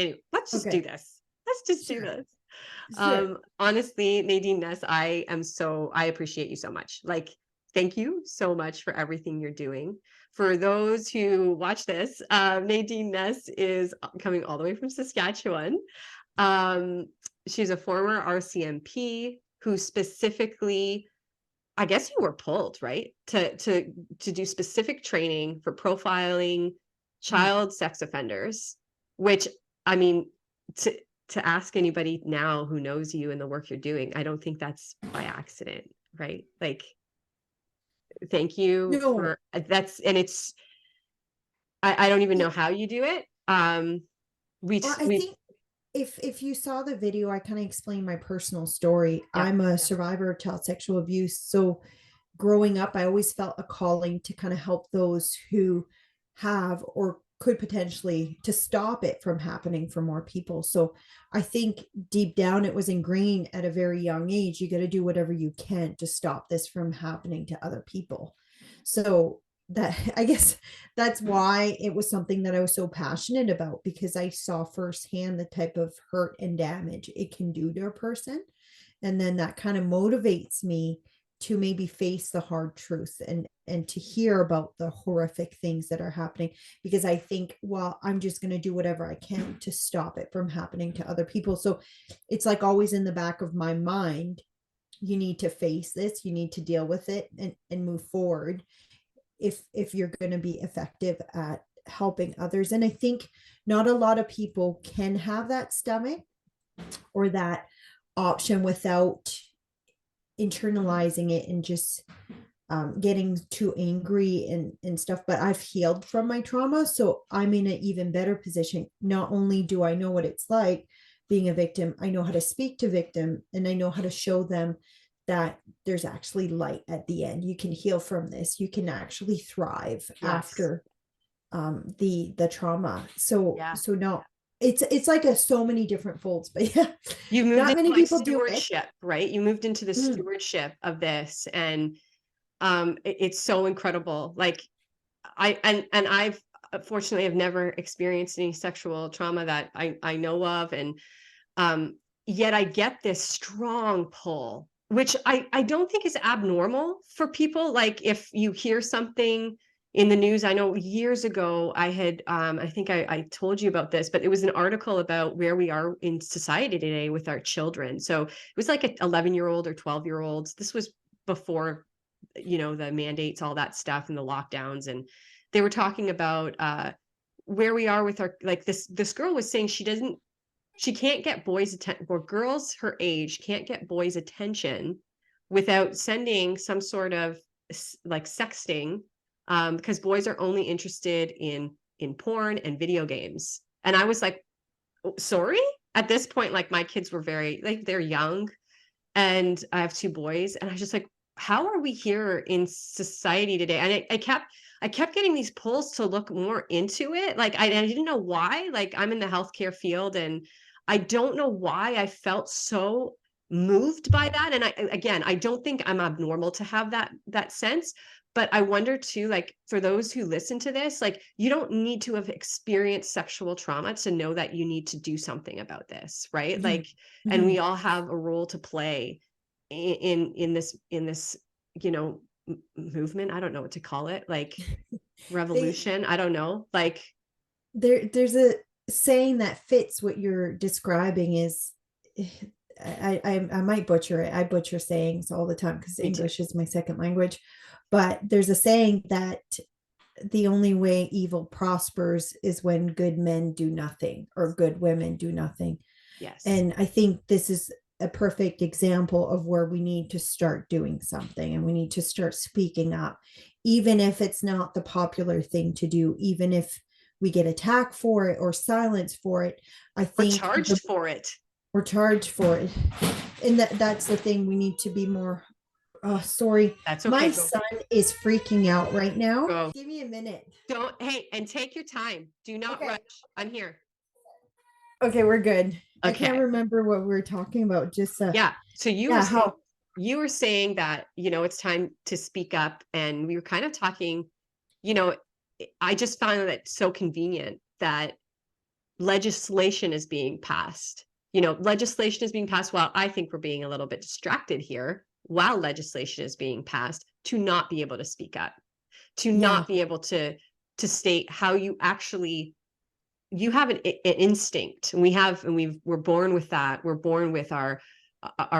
Anyway, let's just do Okay. this. Let's just do Sure. this. Sure. Honestly, Nadine Ness, I appreciate you so much. Like, thank you so much for everything you're doing. For those who watch this, Nadine Ness is coming all the way from Saskatchewan. Um, she's a former RCMP who specifically, I guess you were pulled, right? To do specific training for profiling Mhm. child sex offenders, which I mean, to to ask anybody now who knows you and the work you're doing, I don't think that's by accident, right? Like, thank you No. for that's and it's I don't even know how you do it. Well, I We think if you saw the video, I kind of explained my personal story. yeah, I'm a survivor of child sexual abuse. So growing up, I always felt a calling to kind of help those who have or could potentially to stop it from happening for more people. So I think deep down it was ingrained at a very young age. You got to do whatever you can to stop this from happening to other people. So that I guess that's why it was something that I was so passionate about, because I saw firsthand the type of hurt and damage it can do to a person. And then that kind of motivates me to maybe face the hard truth and to hear about the horrific things that are happening, because I think, well, I'm just going to do whatever I can to stop it from happening to other people. So it's like always in the back of my mind, you need to face this, you need to deal with it and move forward if you're going to be effective at helping others. And I think not a lot of people can have that stomach or that option without internalizing it and just getting too angry and stuff. But I've healed from my trauma, so I'm in an even better position. Not only do I know what it's like being a victim, I know how to speak to victim, and I know how to show them that there's actually light at the end. You can heal from this, you can actually thrive yes, after the trauma. So yeah. so no, it's like a so many different folds, but yeah, You moved not into many like people do it. stewardship, right? You moved into the Mm, stewardship of this, and it's so incredible. Like I've fortunately I've never experienced any sexual trauma that I know of, and um yet I get this strong pull, which I don't think is abnormal for people. Like, if you hear something in the news, I know years ago I had I think I told you about this, but it was an article about where we are in society today with our children. So it was like an 11-year-old or 12-year-olds. This was before, the mandates, all that stuff, and the lockdowns, and they were talking about where we are with our, like, this girl was saying she can't get boys' attention, or girls her age can't get boys' attention without sending some sort of like sexting, because boys are only interested in porn and video games. And I was like, "Oh, sorry." At this point, like, my kids were very, like, they're young, and I have two boys, and I was just like, how are we here in society today? And I kept getting these pulls to look more into it. Like, I didn't know why. Like, I'm in the healthcare field, and I don't know why I felt so moved by that. And again, I don't think I'm abnormal to have that sense. But I wonder too, like, for those who listen to this, like, you don't need to have experienced sexual trauma to know that you need to do something about this, right? mhm, Like, and we mhm. all have a role to play in this, movement. I don't know what to call it, like, They revolution. I don't know, like, there's a saying that fits what you're describing is I might butcher it. I butcher sayings all the time because me too. English is my second language. But there's a saying that the only way evil prospers is when good men do nothing or good women do nothing. Yes, And I think this is a perfect example of where we need to start doing something and we need to start speaking up, even if it's not the popular thing to do, even if we get attacked for it or silence for it. I we're think charged for it. we're charged for it. And that's the thing. We need to be more. Oh, sorry. That's My okay. Go, son is freaking out right now. go. Give me a minute. Don't, hey, and take your time. Do not Okay. rush. I'm here. Okay, we're good. I can't Okay. remember what we were talking about. Just Yeah. So yeah, how you were saying that, it's time to speak up, and we were kind of talking, you know, I just found that so convenient that legislation is being passed. Legislation is being passed while I think we're being a little bit distracted here, while legislation is being passed, to not be able to speak up, to Yeah. not be able to state how you actually, you have an instinct, and we're born with that. We're born with our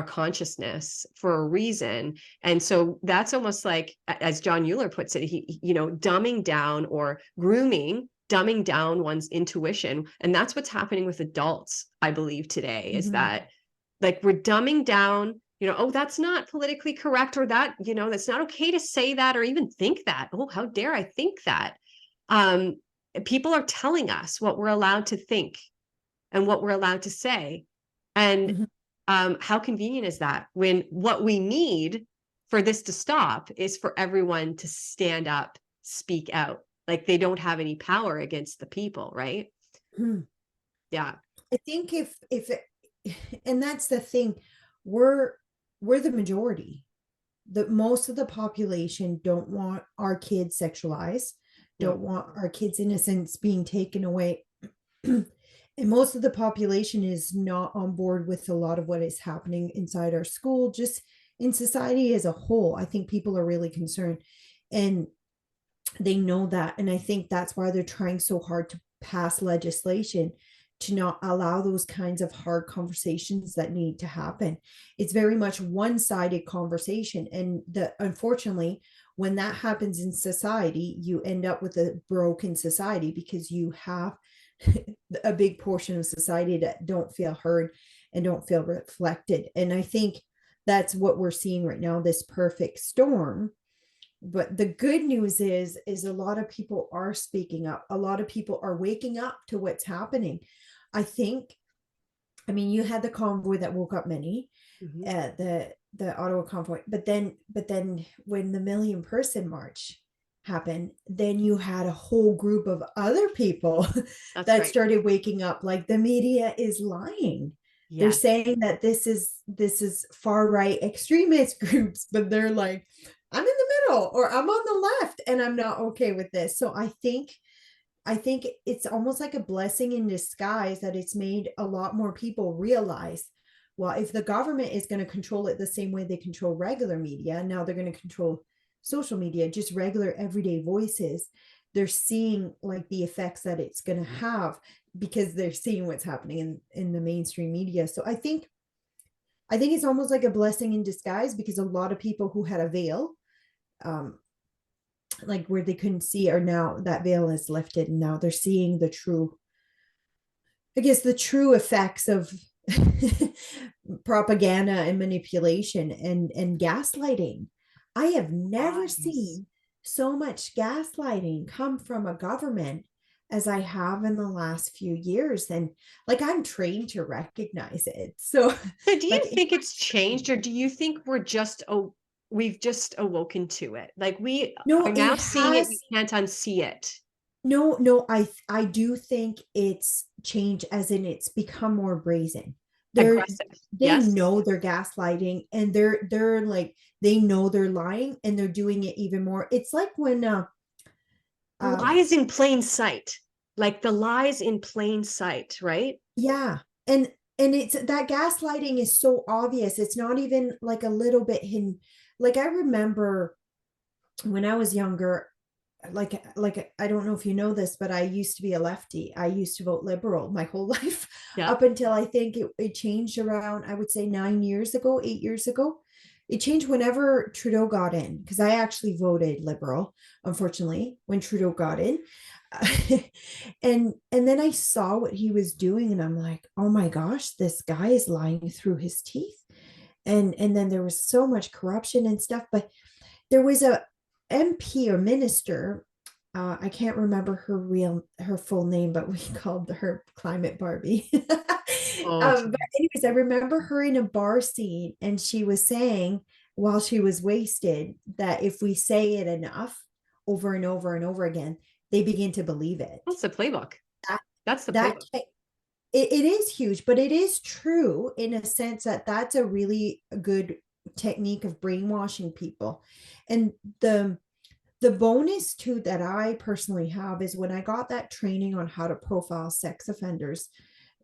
consciousness for a reason. And so that's almost like, as John Euler puts it, dumbing down or dumbing down one's intuition. And that's what's happening with adults, I believe, today, is that, like, we're dumbing down, oh, that's not politically correct, or that, that's not okay to say that, or even think that. Oh, how dare I think that? People are telling us what we're allowed to think and what we're allowed to say. And how convenient is that, when what we need for this to stop is for everyone to stand up, speak out, like they don't have any power against the people, right? Yeah. I think and that's the thing, we're the majority. Most of the population don't want our kids sexualized, don't want our kids' innocence being taken away. And most of the population is not on board with a lot of what is happening inside our school, just in society as a whole. I think people are really concerned, and they know that. And I think that's why they're trying so hard to pass legislation to not allow those kinds of hard conversations that need to happen. It's very much one-sided conversation. And unfortunately, when that happens in society, you end up with a broken society, because you have a big portion of society that don't feel heard and don't feel reflected. And I think that's what we're seeing right now, this perfect storm. But the good news is a lot of people are speaking up. A lot of people are waking up to what's happening. I think, I mean, you had the convoy that woke up many, the Ottawa convoy, but then when the 1,000,000-person march happened, then you had a whole group of other people that started waking up, like, the media is lying. They're saying that this is far right extremist groups, but they're like, I'm in the middle, or I'm on the left, and I'm not okay with this. So I think it's almost like a blessing in disguise that it's made a lot more people realize, well, if the government is going to control it the same way they control regular media, now they're going to control social media, just regular everyday voices. They're seeing, like, the effects that it's going to have, because they're seeing what's happening in the mainstream media. So I think it's almost like a blessing in disguise, because a lot of people who had a veil, like where they couldn't see, are now, that veil is lifted, and now they're seeing the true effects of propaganda and manipulation and gaslighting. I have never seen so much gaslighting come from a government as I have in the last few years. And, like, I'm trained to recognize it. So do you think it's changed, or do you think we've just awoken to it? Like, we are now seeing it, we can't unsee it. No, I do think it's changed, as in it's become more brazen. Aggressive. They know they're gaslighting, and they're like, they know they're lying, and they're doing it even more. It's like when lies in plain sight, like the lies in plain sight, right? Yeah. And it's that gaslighting is so obvious. It's not even like a little bit hidden. Like, I remember when I was younger, like I don't know if you know this, but I used to be a lefty. I used to vote Liberal my whole life, up until I think it changed around, I would say 8 years ago. It changed whenever Trudeau got in, because I actually voted Liberal, unfortunately, when Trudeau got in. And then I saw what he was doing, and I'm like, oh my gosh, this guy is lying through his teeth. And then there was so much corruption and stuff. But there was a MP or minister, I can't remember her full name, but we called her Climate Barbie. But anyways, I remember her in a bar scene, and she was saying, while she was wasted, that if we say it enough, over and over and over again, they begin to believe it. That's the playbook. That's the playbook. It is huge, but it is true in a sense that that's a really good technique of brainwashing people. And The bonus too that I personally have is when I got that training on how to profile sex offenders,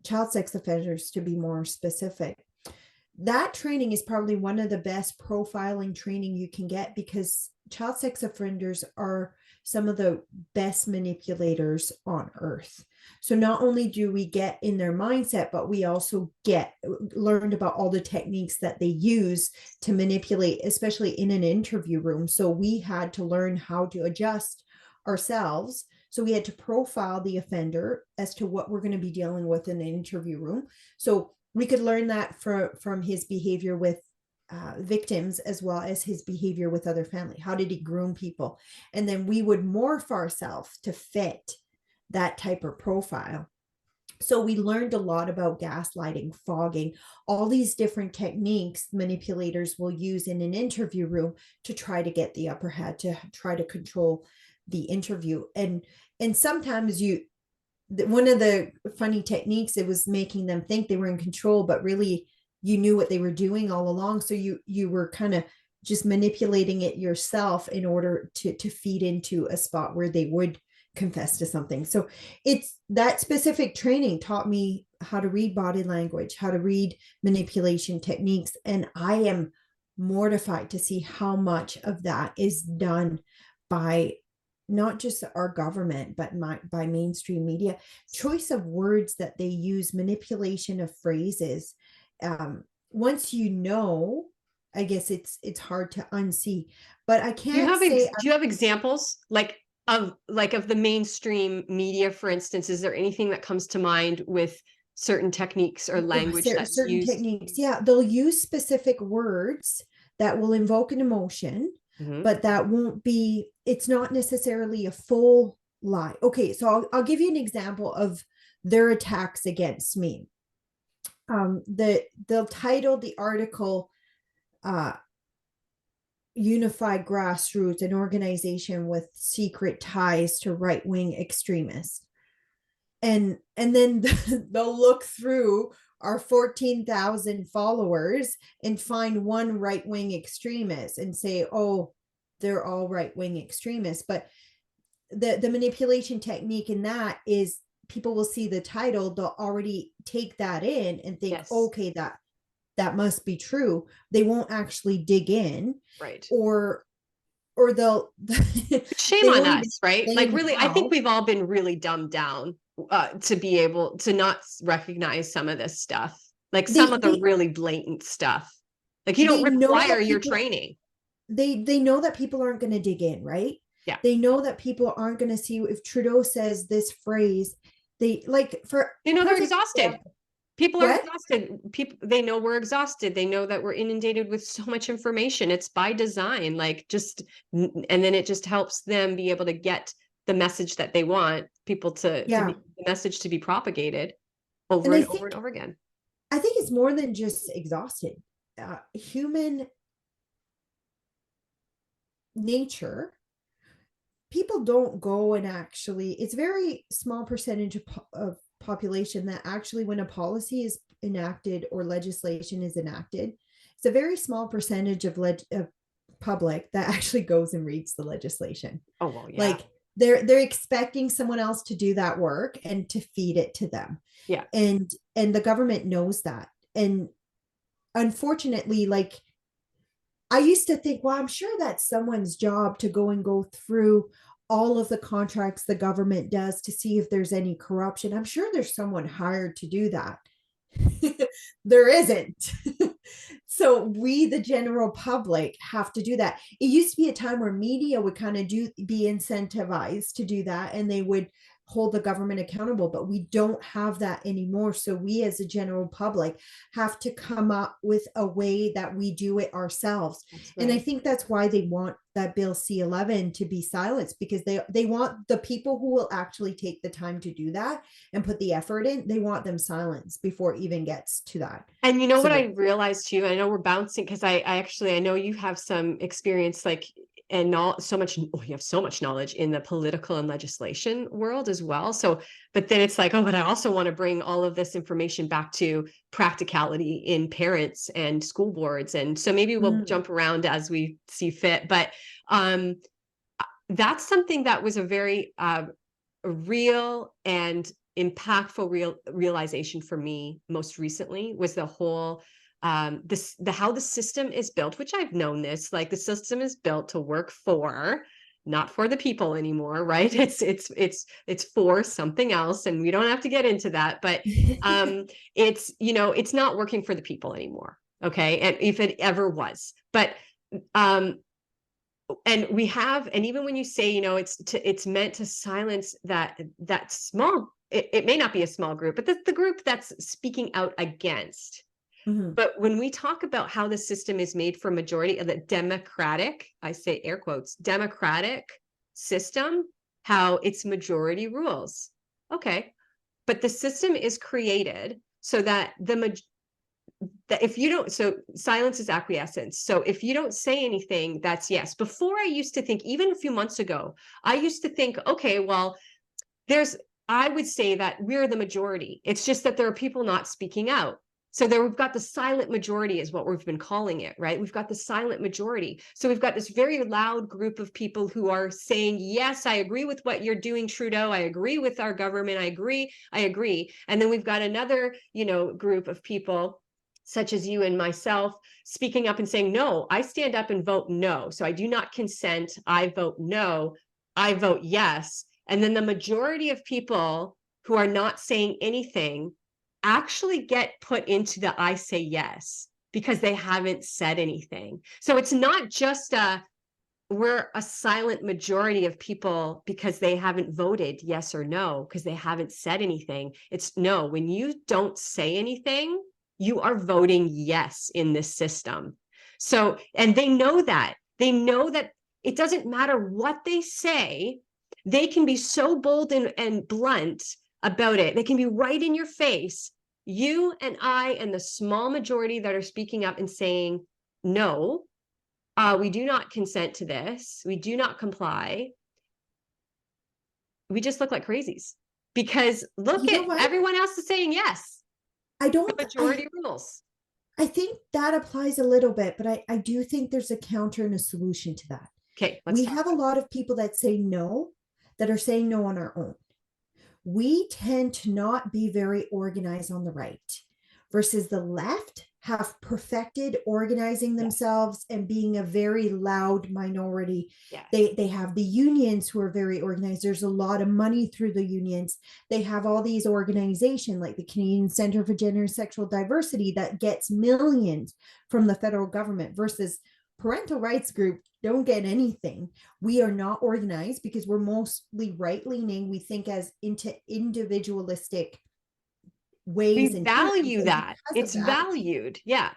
child sex offenders to be more specific. That training is probably one of the best profiling training you can get, because child sex offenders are some of the best manipulators on earth. So not only do we get in their mindset, but we also learned about all the techniques that they use to manipulate, especially in an interview room. So we had to learn how to adjust ourselves. So we had to profile the offender as to what we're going to be dealing with in an interview room. So we could learn that from his behavior with victims, as well as his behavior with other family. How did he groom people? And then we would morph ourselves to fit that type of profile. So we learned a lot about gaslighting, fogging, all these different techniques manipulators will use in an interview room to try to get the upper hand, to try to control the interview. And sometimes one of the funny techniques, it was making them think they were in control, but really you knew what they were doing all along. So you were kind of just manipulating it yourself in order to feed into a spot where they would confess to something. So it's that specific training taught me how to read body language, how to read manipulation techniques. And I am mortified to see how much of that is done by not just our government, but by mainstream media. Choice of words that they use, manipulation of phrases. Once you know, I guess it's hard to unsee. But I can't say. Do you have examples of the mainstream media, for instance? Is there anything that comes to mind with certain techniques or language that's certain used? techniques? Yeah, they'll use specific words that will invoke an emotion, but that won't be, it's not necessarily a full lie. Okay, so I'll give you an example of their attacks against me. They'll title the article Unify Grassroots, an organization with secret ties to right-wing extremists. And then they'll look through our 14,000 followers and find one right-wing extremist and say, oh, they're all right-wing extremists. But the manipulation technique in that is people will see the title, they'll already take that in and think, Yes. okay, that must be true. They won't actually dig in. Right. Or they'll shame on us, right? Like, really, I think how. we've all been really dumbed down to be able to not recognize some of this stuff, like some of the really blatant stuff. Like, you don't They know require that your people, training. they know that people aren't going to dig in, right? Yeah. They know that people aren't going to see if Trudeau says this phrase. They like, for You know, they're perfect exhausted. example. People are What? exhausted. People, they know we're exhausted. They know that we're inundated with so much information. It's by design, like, just, and then it just helps them be able to get the message that they want people to Yeah. be, the message to be propagated And over and over and over again. I think it's more than just exhausted. Human nature, people don't go and actually, it's very small percentage of population that actually, when a policy is enacted or legislation is enacted, it's a very small percentage of public that actually goes and reads the legislation. Oh, well, yeah. Like, they're expecting someone else to do that work and to feed it to them. Yeah. And the government knows that. And unfortunately, like, I used to think, well, I'm sure that's someone's job to go through all of the contracts the government does to see if there's any corruption. I'm sure there's someone hired to do that. There isn't. So we, the general public, have to do that. It used to be a time where media would kind of be incentivized to do that, and they would hold the government accountable, but we don't have that anymore. So we, as a general public, have to come up with a way that we do it ourselves. Right. And I think that's why they want that Bill C-11 to be silenced, because they want the people who will actually take the time to do that and put the effort in, they want you before it even gets to that. And you know what I realized too, I know we're bouncing, because I know you have some experience, like, and not so much, you have so much knowledge in the political and legislation world as well. So, but then it's like, oh, but I also want to bring all of this information back to practicality in parents and school boards. And so maybe we'll jump around as we see fit. But that's something that was a very real and impactful realization for me most recently, was the whole the how the system is built, which I've known this, like the system is built to work for, not for the people anymore, right? It's for something else, and we don't have to get into that, but it's, you know, it's not working for the people anymore. Okay. And if it ever was, but um and we have, and even when you say, you know, it's meant to silence that small, it may not be a small group, but the group that's speaking out against. Mhm. But when we talk about how the system is made for majority of the democratic, I say air quotes, democratic system, how it's majority rules. Okay. But the system is created so that that if you don't, so silence is acquiescence. So if you don't say anything, that's yes. Before I used to think, even a few months ago, I used to think, okay, well, I would say that we're the majority. It's just that there are people not speaking out. So there we've got the silent majority is what we've been calling it, right? We've got the silent majority. So we've got this very loud group of people who are saying, yes, I agree with what you're doing, Trudeau. I agree with our government. I agree. I agree. And then we've got another, you know, group of people such as you and myself speaking up and saying, no, I stand up and vote no. So I do not consent. I vote no. I vote yes. And then the majority of people who are not saying anything actually get put into the I say yes because they haven't said anything. So it's not just we're a silent majority of people because they haven't voted yes or no, because they haven't said anything. It's no, when you don't say anything, you are voting yes in this system. So, and they know that. They know that it doesn't matter what they say, they can be so bold and blunt about it. They can be right in your face. You and I and the small majority that are speaking up and saying, no, we do not consent to this. We do not comply. We just look like crazies because look You know at what? everyone else is saying yes. I The don't majority rules. I think that applies a little bit, but I do think there's a counter and a solution to that. Okay, let's We talk have a about lot of people that say no, that are saying no on our own. We tend to not be very organized on the right, versus the left have perfected organizing yes, themselves and being a very loud minority. yes. They have the unions who are very organized. There's a lot of money through the unions. They have all these organizations like the Canadian Center for Gender and Sexual Diversity that gets millions from the federal government, versus parental rights group don't get anything. We are not organized because we're mostly right leaning. We think as into individualistic ways We and terms. value And that. because of It's that, valued. Yeah.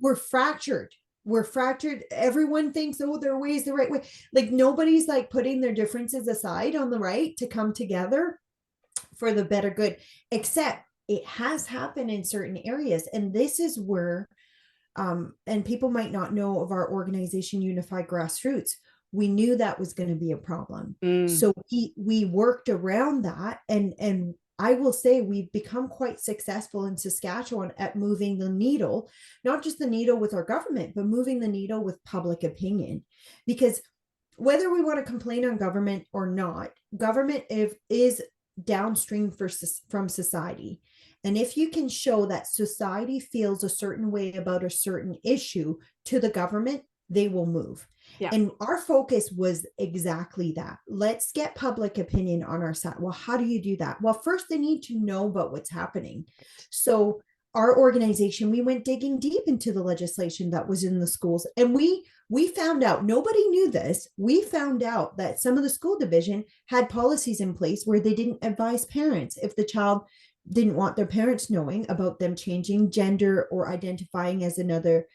we're fractured. We're fractured. Everyone thinks, oh, their way is the right way. Like nobody's like putting their differences aside on the right to come together for the better good, except it has happened in certain areas. And this is where and people might not know of our organization, Unify Grassroots. We knew that was going to be a problem, Mm. so we worked around that, and I will say we've become quite successful in Saskatchewan at moving the needle, not just the needle with our government, but moving the needle with public opinion. Because whether we want to complain on government or not, government is downstream from society. And if you can show that society feels a certain way about a certain issue to the government, they will move. Yeah. And our focus was exactly that. Let's get public opinion on our side. Well, how do you do that? Well, first they need to know about what's happening. So our organization, we went digging deep into the legislation that was in the schools, and we found out, nobody knew this, we found out that some of the school division had policies in place where they didn't advise parents if the child didn't want their parents knowing about them changing gender or identifying as another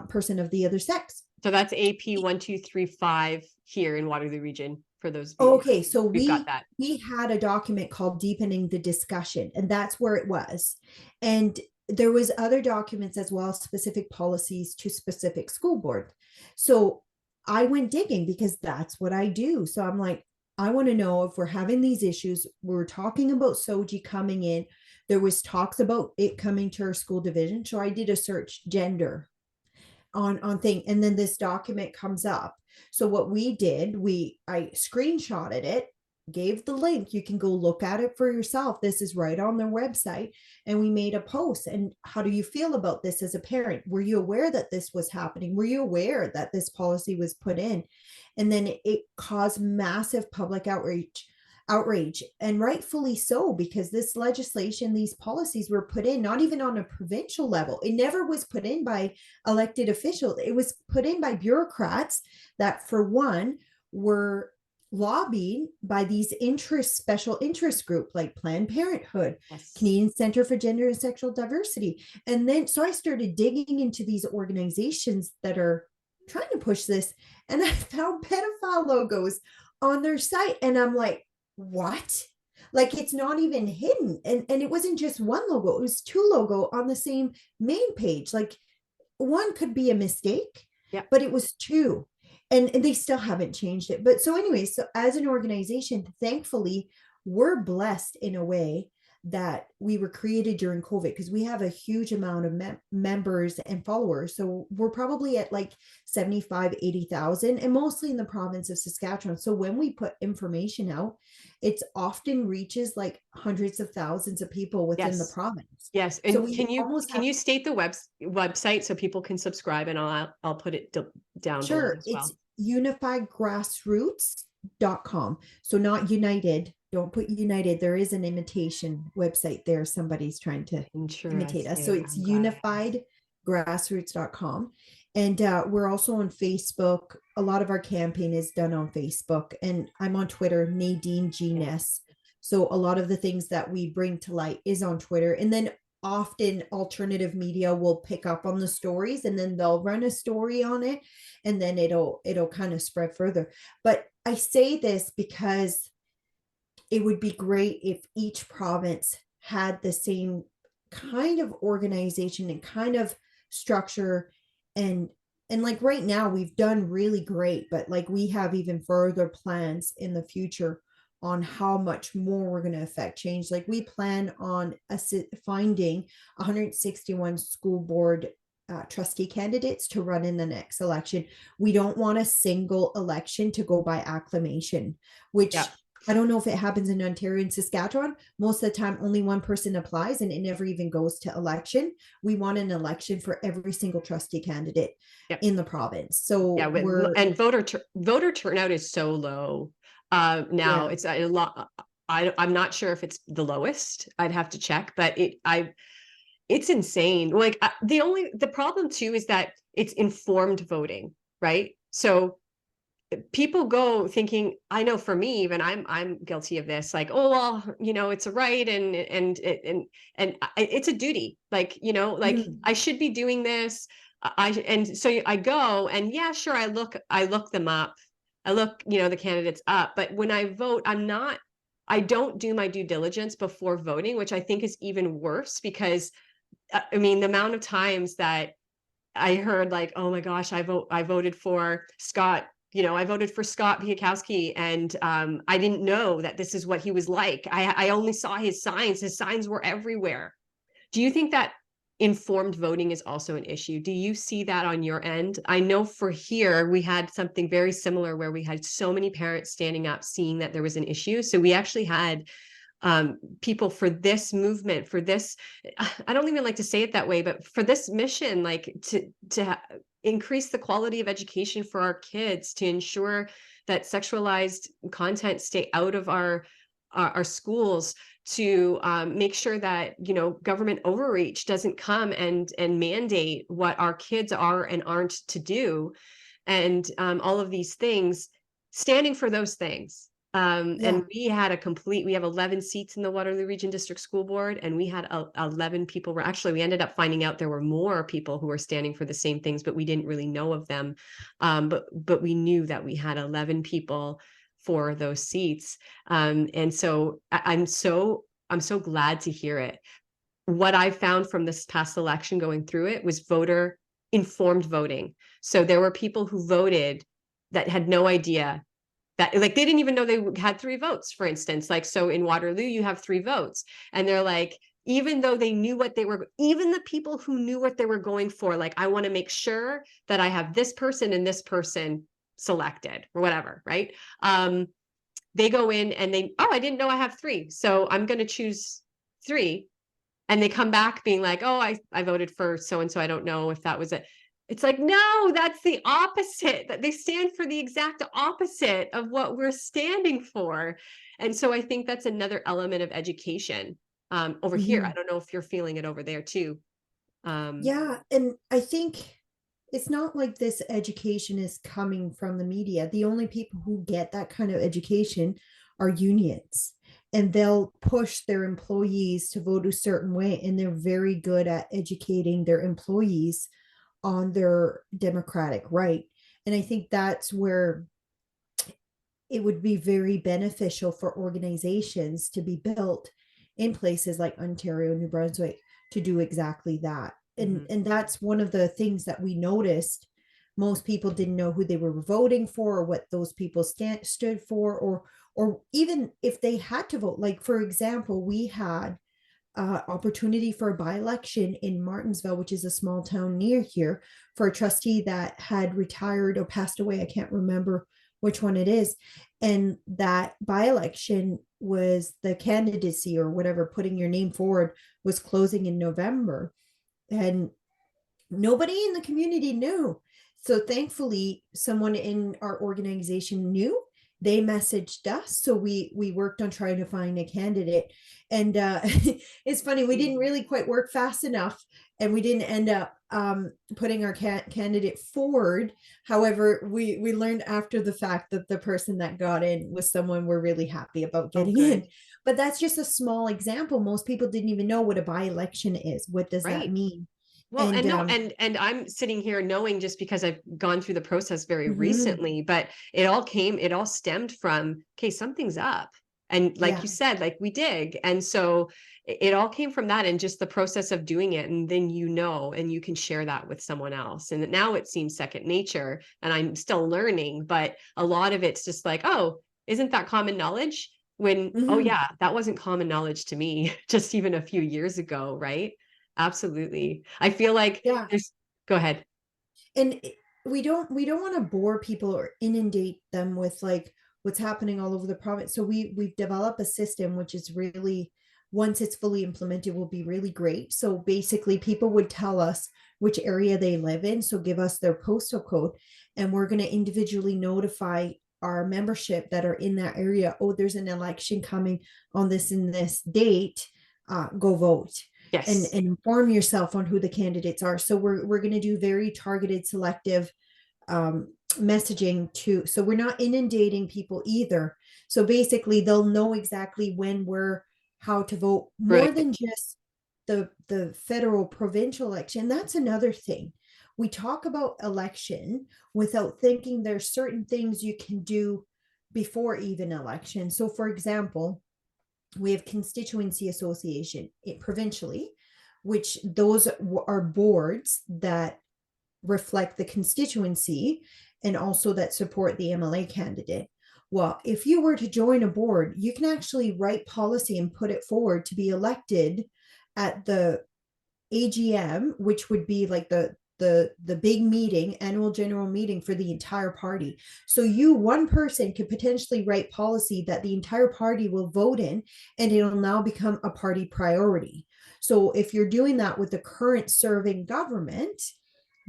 person of the other sex. So that's AP 1235 here in Waterloo Region for those of you. Okay, so We've got that. we had a document called Deepening the Discussion, and that's where it was. And there was other documents as well, specific policies to specific school board. So I went digging because that's what I do. So I'm like, I want to know if we're having these issues. We're talking about SOGI coming in. There was talks about it coming to our school division. So I did a search, gender. on thing, and then this document comes up. So what we did, I screenshotted it, gave the link, you can go look at it for yourself, this is right on their website, and we made a post. And how do you feel about this as a parent? Were you aware that this was happening? Were you aware that this policy was put in? And then it caused massive public outrage, and rightfully so, because this legislation, these policies were put in not even on a provincial level. It never was put in by elected officials. It was put in by bureaucrats that, for one, were lobbied by these special interest group like Planned Parenthood, Yes. Canadian Center for Gender and Sexual Diversity. And then so I started digging into these organizations that are trying to push this, and I found pedophile logos on their site, and I'm like, what? Like, it's not even hidden. And it wasn't just one logo, it was two logo on the same main page. Like, one could be a mistake, Yeah. but it was two. And they still haven't changed it. But so anyway, so as an organization, thankfully, we're blessed in a way that we were created during COVID, because we have a huge amount of members and followers. So we're probably at like 75, 80,000, and mostly in the province of Saskatchewan. So when we put information out, it's often reaches like hundreds of thousands of people within the Yes. province. Yes. So And we can almost you state the website so people can subscribe, and I'll put it down below Sure, as it's well. unifygrassroots.com. So not United. Don't put United. There is an imitation website there. Somebody's trying to imitate us. So Interesting. it's I'm glad I asked. unifygrassroots.com. And we're also on Facebook. A lot of our campaign is done on Facebook. And I'm on Twitter, Nadine G. Yeah. Ness. So a lot of the things that we bring to light is on Twitter. And then often alternative media will pick up on the stories, and then they'll run a story on it, and then it'll kind of spread further. But I say this because it would be great if each province had the same kind of organization and kind of structure. And like right now we've done really great, but like we have even further plans in the future on how much more we're going to affect change. Like we plan on finding 161 school board trustee candidates to run in the next election. We don't want a single election to go by acclamation, which Yeah. I don't know if it happens in Ontario and Saskatchewan. Most of the time, only one person applies and it never even goes to election. We want an election for every single trustee candidate Yep. in the province. So Yeah, and voter turnout is so low. Now Yeah. it's a lot. I'm not sure if it's the lowest. I'd have to check, but it's insane. Like the problem too is that it's informed voting, right? So people go thinking, I know for me, even I'm guilty of this, like, oh, well, it's a right, and it's a duty. Like, like I should be doing this. And so I go, and yeah, sure, I look them up. I look, the candidates up, but when I vote, I don't do my due diligence before voting, which I think is even worse, because I mean, the amount of times that I heard, like, oh my gosh, I voted for Scott. I voted for Scott Piakowski, and I didn't know that this is what he was like. I only saw his signs. His signs were everywhere. Do you think that informed voting is also an issue? Do you see that on your end? I know for here, we had something very similar where we had so many parents standing up, seeing that there was an issue. So we actually had people for this movement, for this, I don't even like to say it that way, but for this mission, like to increase the quality of education for our kids, to ensure that sexualized content stay out of our schools, to make sure that government overreach doesn't come and mandate what our kids are and aren't to do, and all of these things, standing for those things. And we have 11 seats in the Waterloo Region District School Board, and we had 11 people. We ended up finding out there were more people who were standing for the same things, but we didn't really know of them. But we knew that we had 11 people for those seats. And so I'm so glad to hear it. What I found from this past election going through it was voter informed voting. So there were people who voted that had no idea that, like, they didn't even know they had 3 votes, for instance. Like, so in Waterloo, you have 3 votes, and they're like, even though they knew what they were, even the people who knew what they were going for, like, I want to make sure that I have this person and this person selected or whatever, right? They go in and they, oh, I didn't know I have three, so I'm going to choose three. And they come back being like, oh, I voted for so and so, I don't know if that was it. It's like, no, that's the opposite. That they stand for the exact opposite of what we're standing for. And so I think that's another element of education over here. I Mhm. don't know if you're feeling it over there too. Yeah, and I think it's not like this education is coming from the media. The only people who get that kind of education are unions, and they'll push their employees to vote a certain way, and they're very good at educating their employees on their democratic right. And I think that's where it would be very beneficial for organizations to be built in places like Ontario, New Brunswick, to do exactly that. And Mhm. and that's one of the things that we noticed. Most people didn't know who they were voting for, or what those people stood for, or even if they had to vote. Like, for example, we had opportunity for a by-election in Martinsville, which is a small town near here, for a trustee that had retired or passed away. I can't remember which one it is. And that by-election was the candidacy or whatever, putting your name forward, was closing in November. And nobody in the community knew. So thankfully, someone in our organization knew. They messaged us, so we worked on trying to find a candidate. And it's funny, we didn't really quite work fast enough, and we didn't end up putting our candidate forward. However, we learned after the fact that the person that got in was someone we're really happy about Oh, getting in. good. But that's just a small example. Most people didn't even know what a by-election is. What does that Right. mean? Well, And and no, and I'm sitting here knowing, just because I've gone through the process very mhm, recently, but it all stemmed from, okay, something's up. And like yeah. you said, like, we dig. And so it all came from that, and just the process of doing it. And then, and you can share that with someone else. And now it seems second nature, and I'm still learning, but a lot of it's just like, oh, isn't that common knowledge? When, oh Mhm, yeah, that wasn't common knowledge to me just even a few years ago, right? Absolutely. I feel like yeah. there's, go ahead. And we don't want to bore people or inundate them with like what's happening all over the province. So we've developed a system which is really, once it's fully implemented, will be really great. So basically, people would tell us which area they live in, so give us their postal code, and we're going to individually notify our membership that are in that area. Oh, there's an election coming on this and this date. Go vote. And Yes. inform yourself on who the candidates are. So we're going to do very targeted, selective messaging too. So we're not inundating people either. So basically, they'll know exactly when, where, how to vote, more Right. than just the federal provincial election. That's another thing. We talk about election without thinking there's certain things you can do before even election. So, for example, we have constituency association provincially, which those are boards that reflect the constituency and also that support the MLA candidate. Well, if you were to join a board, you can actually write policy and put it forward to be elected at the AGM, which would be like the big meeting, annual general meeting for the entire party. So you, one person, could potentially write policy that the entire party will vote in, and it'll now become a party priority. So if you're doing that with the current serving government,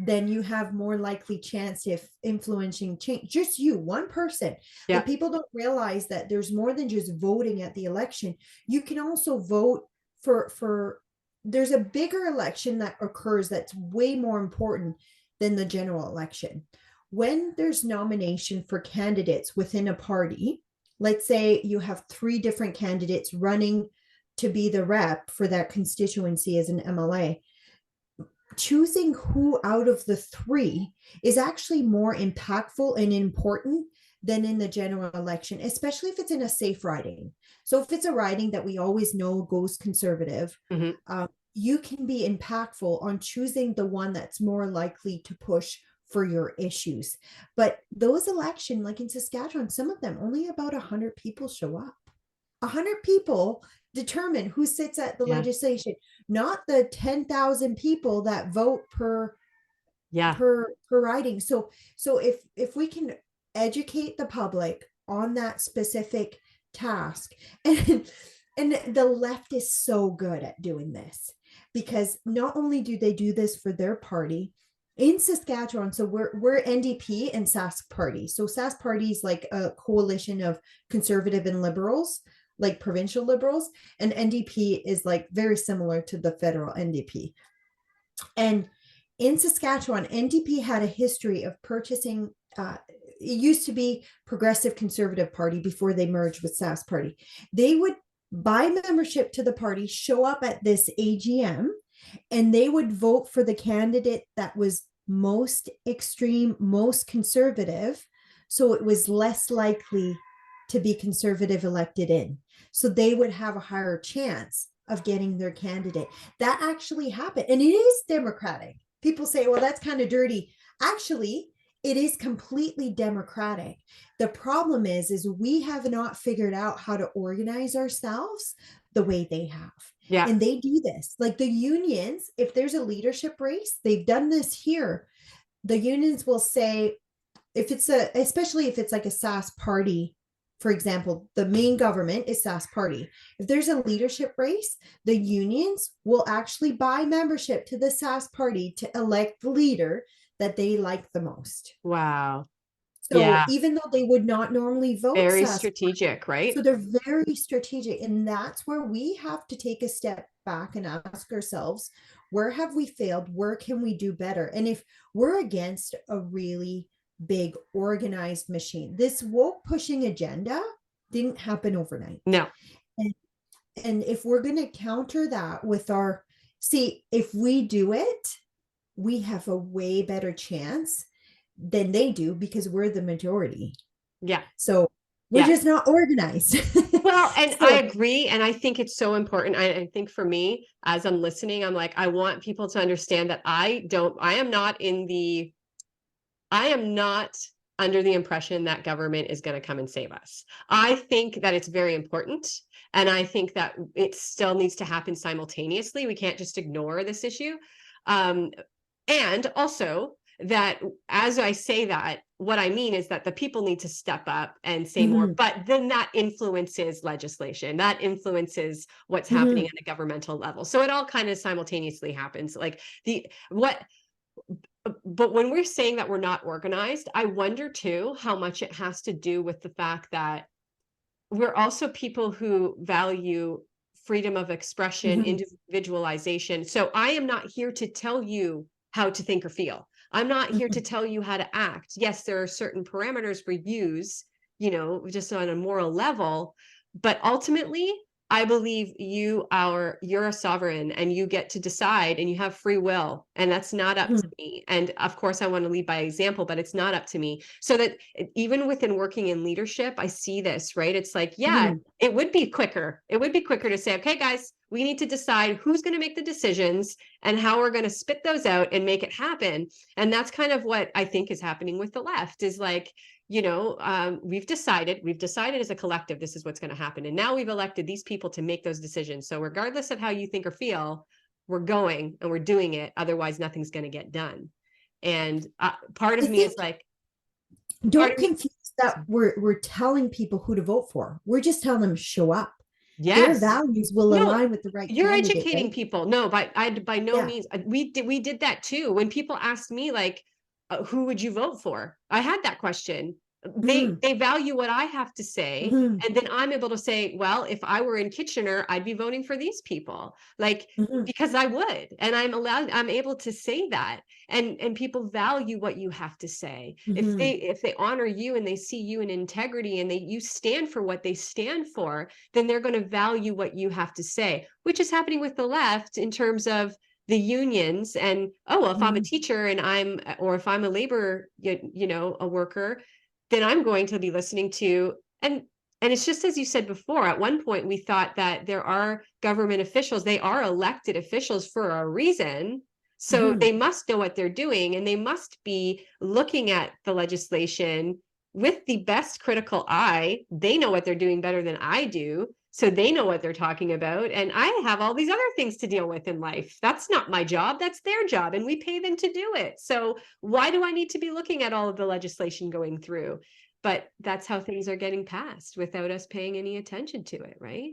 then you have more likely chance of influencing change. Just you, one person. Like, Yeah. people don't realize that there's more than just voting at the election. You can also vote for there's a bigger election that occurs that's way more important than the general election. When there's nomination for candidates within a party, let's say you have three different candidates running to be the rep for that constituency as an MLA, choosing who out of the three is actually more impactful and important than in the general election, especially if it's in a safe riding. So if it's a riding that we always know goes conservative, Mhm. you can be impactful on choosing the one that's more likely to push for your issues. But those election, like in Saskatchewan, some of them only about 100 people show up. 100 people determine who sits at the Yeah. legislation, not the 10,000 people that vote per Yeah. riding. So if we can educate the public on that specific task, and the left is so good at doing this, because not only do they do this for their party in Saskatchewan, so we're NDP and Sask Party. So Sask Party is like a coalition of conservative and liberals, like provincial liberals, and NDP is like very similar to the federal NDP. And in Saskatchewan, NDP had a history of purchasing. It used to be Progressive Conservative Party before they merged with Sask Party. They would buy membership to the party, show up at this AGM, and they would vote for the candidate that was most extreme, most conservative. So it was less likely to be conservative elected in. So they would have a higher chance of getting their candidate. That actually happened. And it is democratic. People say, well, that's kind of dirty. Actually, it is completely democratic. The problem is we have not figured out how to organize ourselves the way they have. Yeah. And they do this. Like the unions, if there's a leadership race, they've done this here. The unions will say, especially if it's like a Sask Party, for example, the main government is Sask Party. If there's a leadership race, the unions will actually buy membership to the Sask Party to elect the leader that they like the most. Wow. So Yeah. even though they would not normally vote Very Sask, strategic, so right? they're very strategic. And that's where we have to take a step back and ask ourselves, where have we failed? Where can we do better? And if we're against a really big organized machine, this woke pushing agenda didn't happen overnight. No. And, and if we're going to counter that with if we do it, we have a way better chance than they do because we're the majority. Yeah. So we're Yeah. just not organized. Well, and I agree. And I think it's so important. I think for me, as I'm listening, I'm like, I want people to understand that I am not under the impression that government is going to come and save us. I think that it's very important. And I think that it still needs to happen simultaneously. We can't just ignore this issue. And also that as I say that, what I mean is that the people need to step up and say more, but then that influences legislation, that influences what's happening at a governmental level. So it all kind of simultaneously happens. But when we're saying that we're not organized, I wonder too how much it has to do with the fact that we're also people who value freedom of expression, individualization. So I am not here to tell you how to think or feel. I'm not here to tell you how to act. Yes, there are certain parameters for use, just on a moral level, but ultimately, I believe you're a sovereign and you get to decide and you have free will, and that's not up to me. And of course I want to lead by example, but it's not up to me. So that even within working in leadership, I see this, right? It's like, yeah, it would be quicker. It would be quicker to say, okay, guys, we need to decide who's going to make the decisions and how we're going to spit those out and make it happen. And that's kind of what I think is happening with the left is like, we've decided as a collective, this is what's going to happen. And now we've elected these people to make those decisions. So regardless of how you think or feel, we're going and we're doing it. Otherwise, nothing's going to get done. And part of me is like, don't confuse that we're telling people who to vote for. We're just telling them show up. Their values will align with the right you're candidate, educating right? people. No, by no means. We did that too. When people asked me like, who would you vote for? I had that question. They value what I have to say. And then I'm able to say, well, if I were in Kitchener, I'd be voting for these people. Like, because I would, and I'm able to say that. And people value what you have to say. If they honor you and they see you in integrity and you stand for what they stand for, then they're going to value what you have to say, which is happening with the left in terms of the unions. And if I'm a teacher or if I'm a labor, a worker, then I'm going to be listening to, and it's just as you said before, at one point we thought that there are government officials, they are elected officials for a reason. So they must know what they're doing and they must be looking at the legislation with the best critical eye. They know what they're doing better than I do. So they know what they're talking about. And I have all these other things to deal with in life. That's not my job. That's their job. And we pay them to do it. So why do I need to be looking at all of the legislation going through? But that's how things are getting passed without us paying any attention to it, right?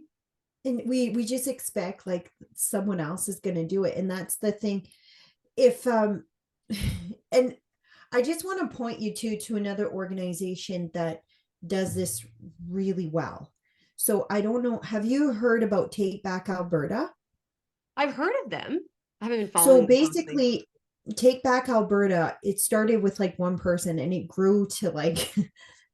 And we just expect like someone else is going to do it. And that's the thing. If and I just want to point you to another organization that does this really well. So I don't know, have you heard about Take Back Alberta? I've heard of them. I haven't been So following them closely. basically, Take Back Alberta, it started with like one person and it grew to like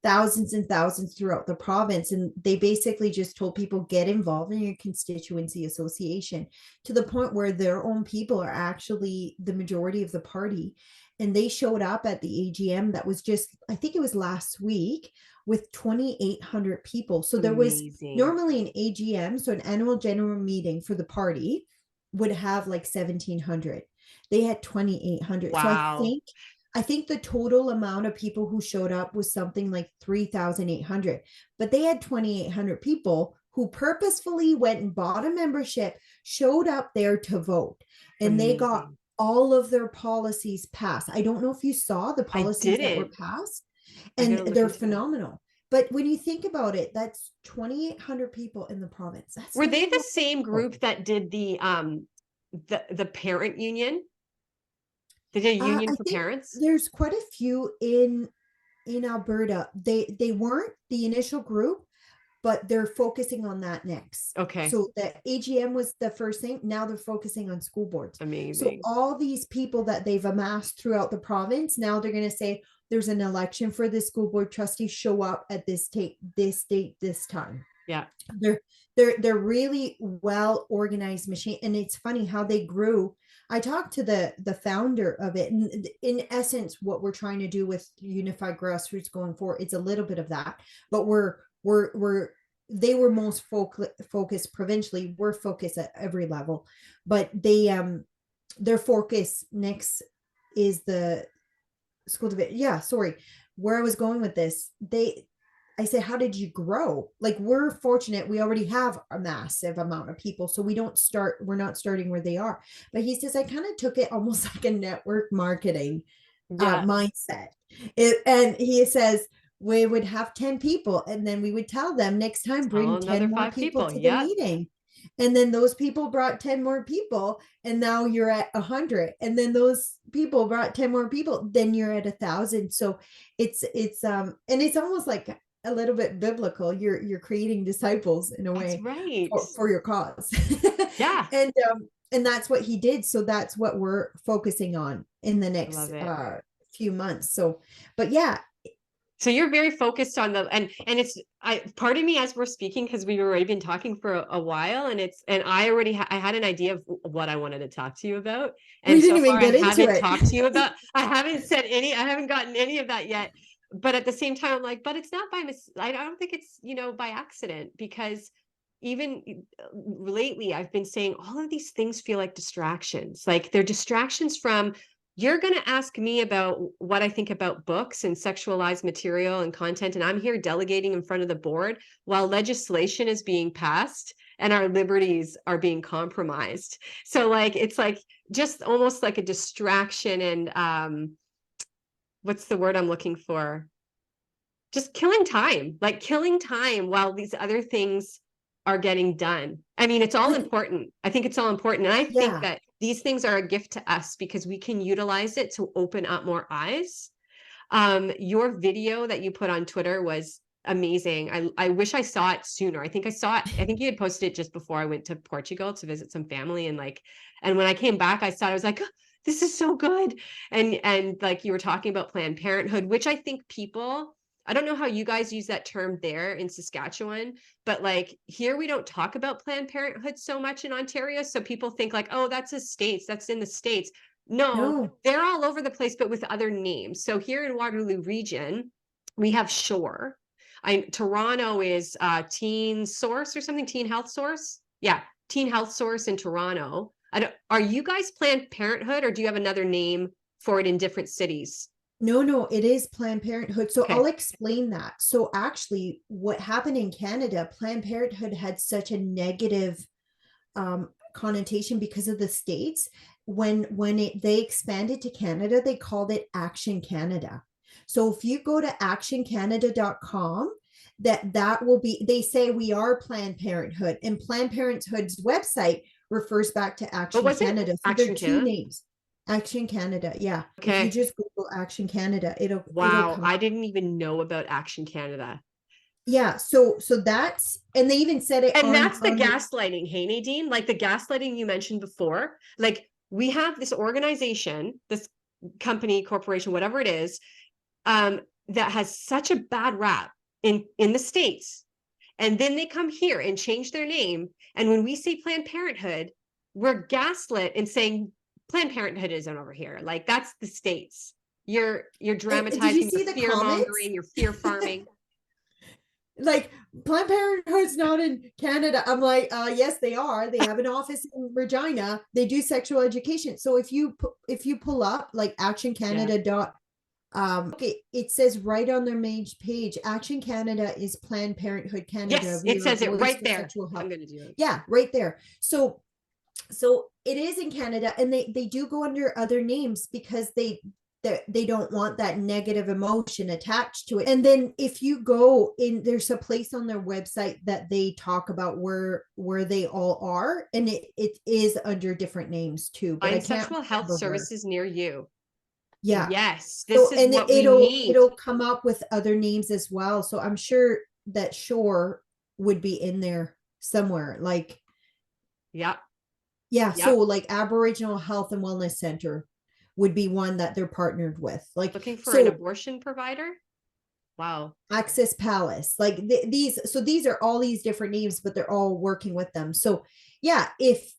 thousands and thousands throughout the province. And they basically just told people get involved in your constituency association, to the point where their own people are actually the majority of the party. And they showed up at the AGM that was just, I think it was last week, with 2,800 people. So there was Amazing. normally an AGM, so an annual general meeting for the party would have like 1,700. They had 2,800. So Wow. I think the total amount of people who showed up was something like 3,800, but they had 2,800 people who purposefully went and bought a membership, showed up there to vote, and they got Amazing. all of their policies passed. I don't know if you saw the I policies that were didn't. passed, I and gotta look they're into that. phenomenal. But when you think about it, that's 2,800 people in the province. That's Were not they a the lot of same people. group that did the parent union? They did a union I for think parents? there's quite a few in Alberta. They weren't the initial group, but they're focusing on that next. Okay. So the AGM was the first thing. Now they're focusing on school boards. So Amazing. all these people that they've amassed throughout the province, now they're going to say there's an election for the school board trustees. Show up at this date, this time. Yeah. They're they're really well organized machine, and it's funny how they grew. I talked to the founder of it, and in essence what we're trying to do with unified grassroots going forward, it's a little bit of that, but we're they were most focused provincially. We're focused at every level, but their focus next is the school division. Yeah, sorry, where I was going with this, I said, how did you grow? Like, we're fortunate. We already have a massive amount of people. So we're not starting where they are. But he says, I kind of took it almost like a network marketing Yeah. mindset. And he says, we would have 10 people. And then we would tell them next time, Tell bring 10 another more five people people. to the Yeah. meeting. And then those people brought 10 more people. And now you're at 100. And then those people brought 10 more people. Then you're at 1,000. So and it's almost like a little bit biblical. You're creating disciples in a That's way right. for your cause. Yeah. And that's what he did. So that's what we're focusing on in the I next love it. few months. So, but yeah, So you're very focused on the and it's I part of me as we're speaking because we've already been talking for a while and it's and I already I had an idea of what I wanted to talk to you about we and didn't so even far I get into haven't it. talked to you about I haven't said any I haven't gotten any of that yet but at the same time I'm like but it's not by I don't think it's by accident because even lately I've been saying all of these things feel like distractions like they're distractions from you're going to ask me about what I think about books and sexualized material and content, and I'm here delegating in front of the board while legislation is being passed and our liberties are being compromised. So, like, it's like just almost like a distraction and what's the word I'm looking for? Just killing time while these other things are getting done. I mean, it's all Like, important. I think it's all important. And I think yeah, that these things are a gift to us because we can utilize it to open up more eyes. Your video that you put on Twitter was amazing. I wish I saw it sooner. I think I saw it. I think you had posted it just before I went to Portugal to visit some family and when I came back I saw it, I was like, oh, this is so good. And like you were talking about Planned Parenthood, which I think people I don't know how you guys use that term there in Saskatchewan, but like here we don't talk about Planned Parenthood so much in Ontario. So people think like, oh, that's that's in the States. No, no, they're all over the place, but with other names. So here in Waterloo region, we have Shore. Toronto is Teen Source or something, Teen Health Source. Yeah, Teen Health Source in Toronto. Are you guys Planned Parenthood or do you have another name for it in different cities? No, it is Planned Parenthood. So I'll Okay. explain that. So actually, what happened in Canada, Planned Parenthood had such a negative connotation because of the states. They expanded to Canada, they called it Action Canada. So if you go to actioncanada.com, that will be, they say we are Planned Parenthood, and Planned Parenthood's website refers back to What Action was it? Canada. So there Action are two Canada? names. Action Canada, yeah. If you Okay. just Google Action Canada, it'll Wow. come I up. didn't even know about Action Canada. Yeah, so that's, and they even said it And on that's the the, gaslighting, hey, Nadine? Like the gaslighting you mentioned before. Like we have this organization, this company, corporation, whatever it is, that has such a bad rap in the States. And then they come here and change their name. And when we say Planned Parenthood, we're gaslit and saying Planned Parenthood isn't over here. Like that's the States. You're did you dramatizing, you're see the fear comments? mongering, you're fear farming. Like, Planned Parenthood's not in Canada. I'm like, yes, they are. They have an office in Regina. They do sexual education. So if you pull up like Action Yeah. Canada dot okay, it says right on their main page, Action Canada is Planned Parenthood Canada. Yes, We it are a says it voice right for there. sexual I'm health. gonna do it. Yeah, right there. So it is in Canada, and they do go under other names because they don't want that negative emotion attached to it. And then if you go in, there's a place on their website that they talk about where they all are, and it is under different names too, but I Find can't sexual health remember where. services near you. Yeah. Yes, So, this is and what we need. it'll come up with other names as well. So I'm sure that Shore would be in there somewhere. Like, Yep, yeah, so yep. like Aboriginal Health and Wellness Center would be one that they're partnered with. Like, Looking for an so abortion provider? Wow. Access Palace, like these are all these different names, but they're all working with them. So yeah, if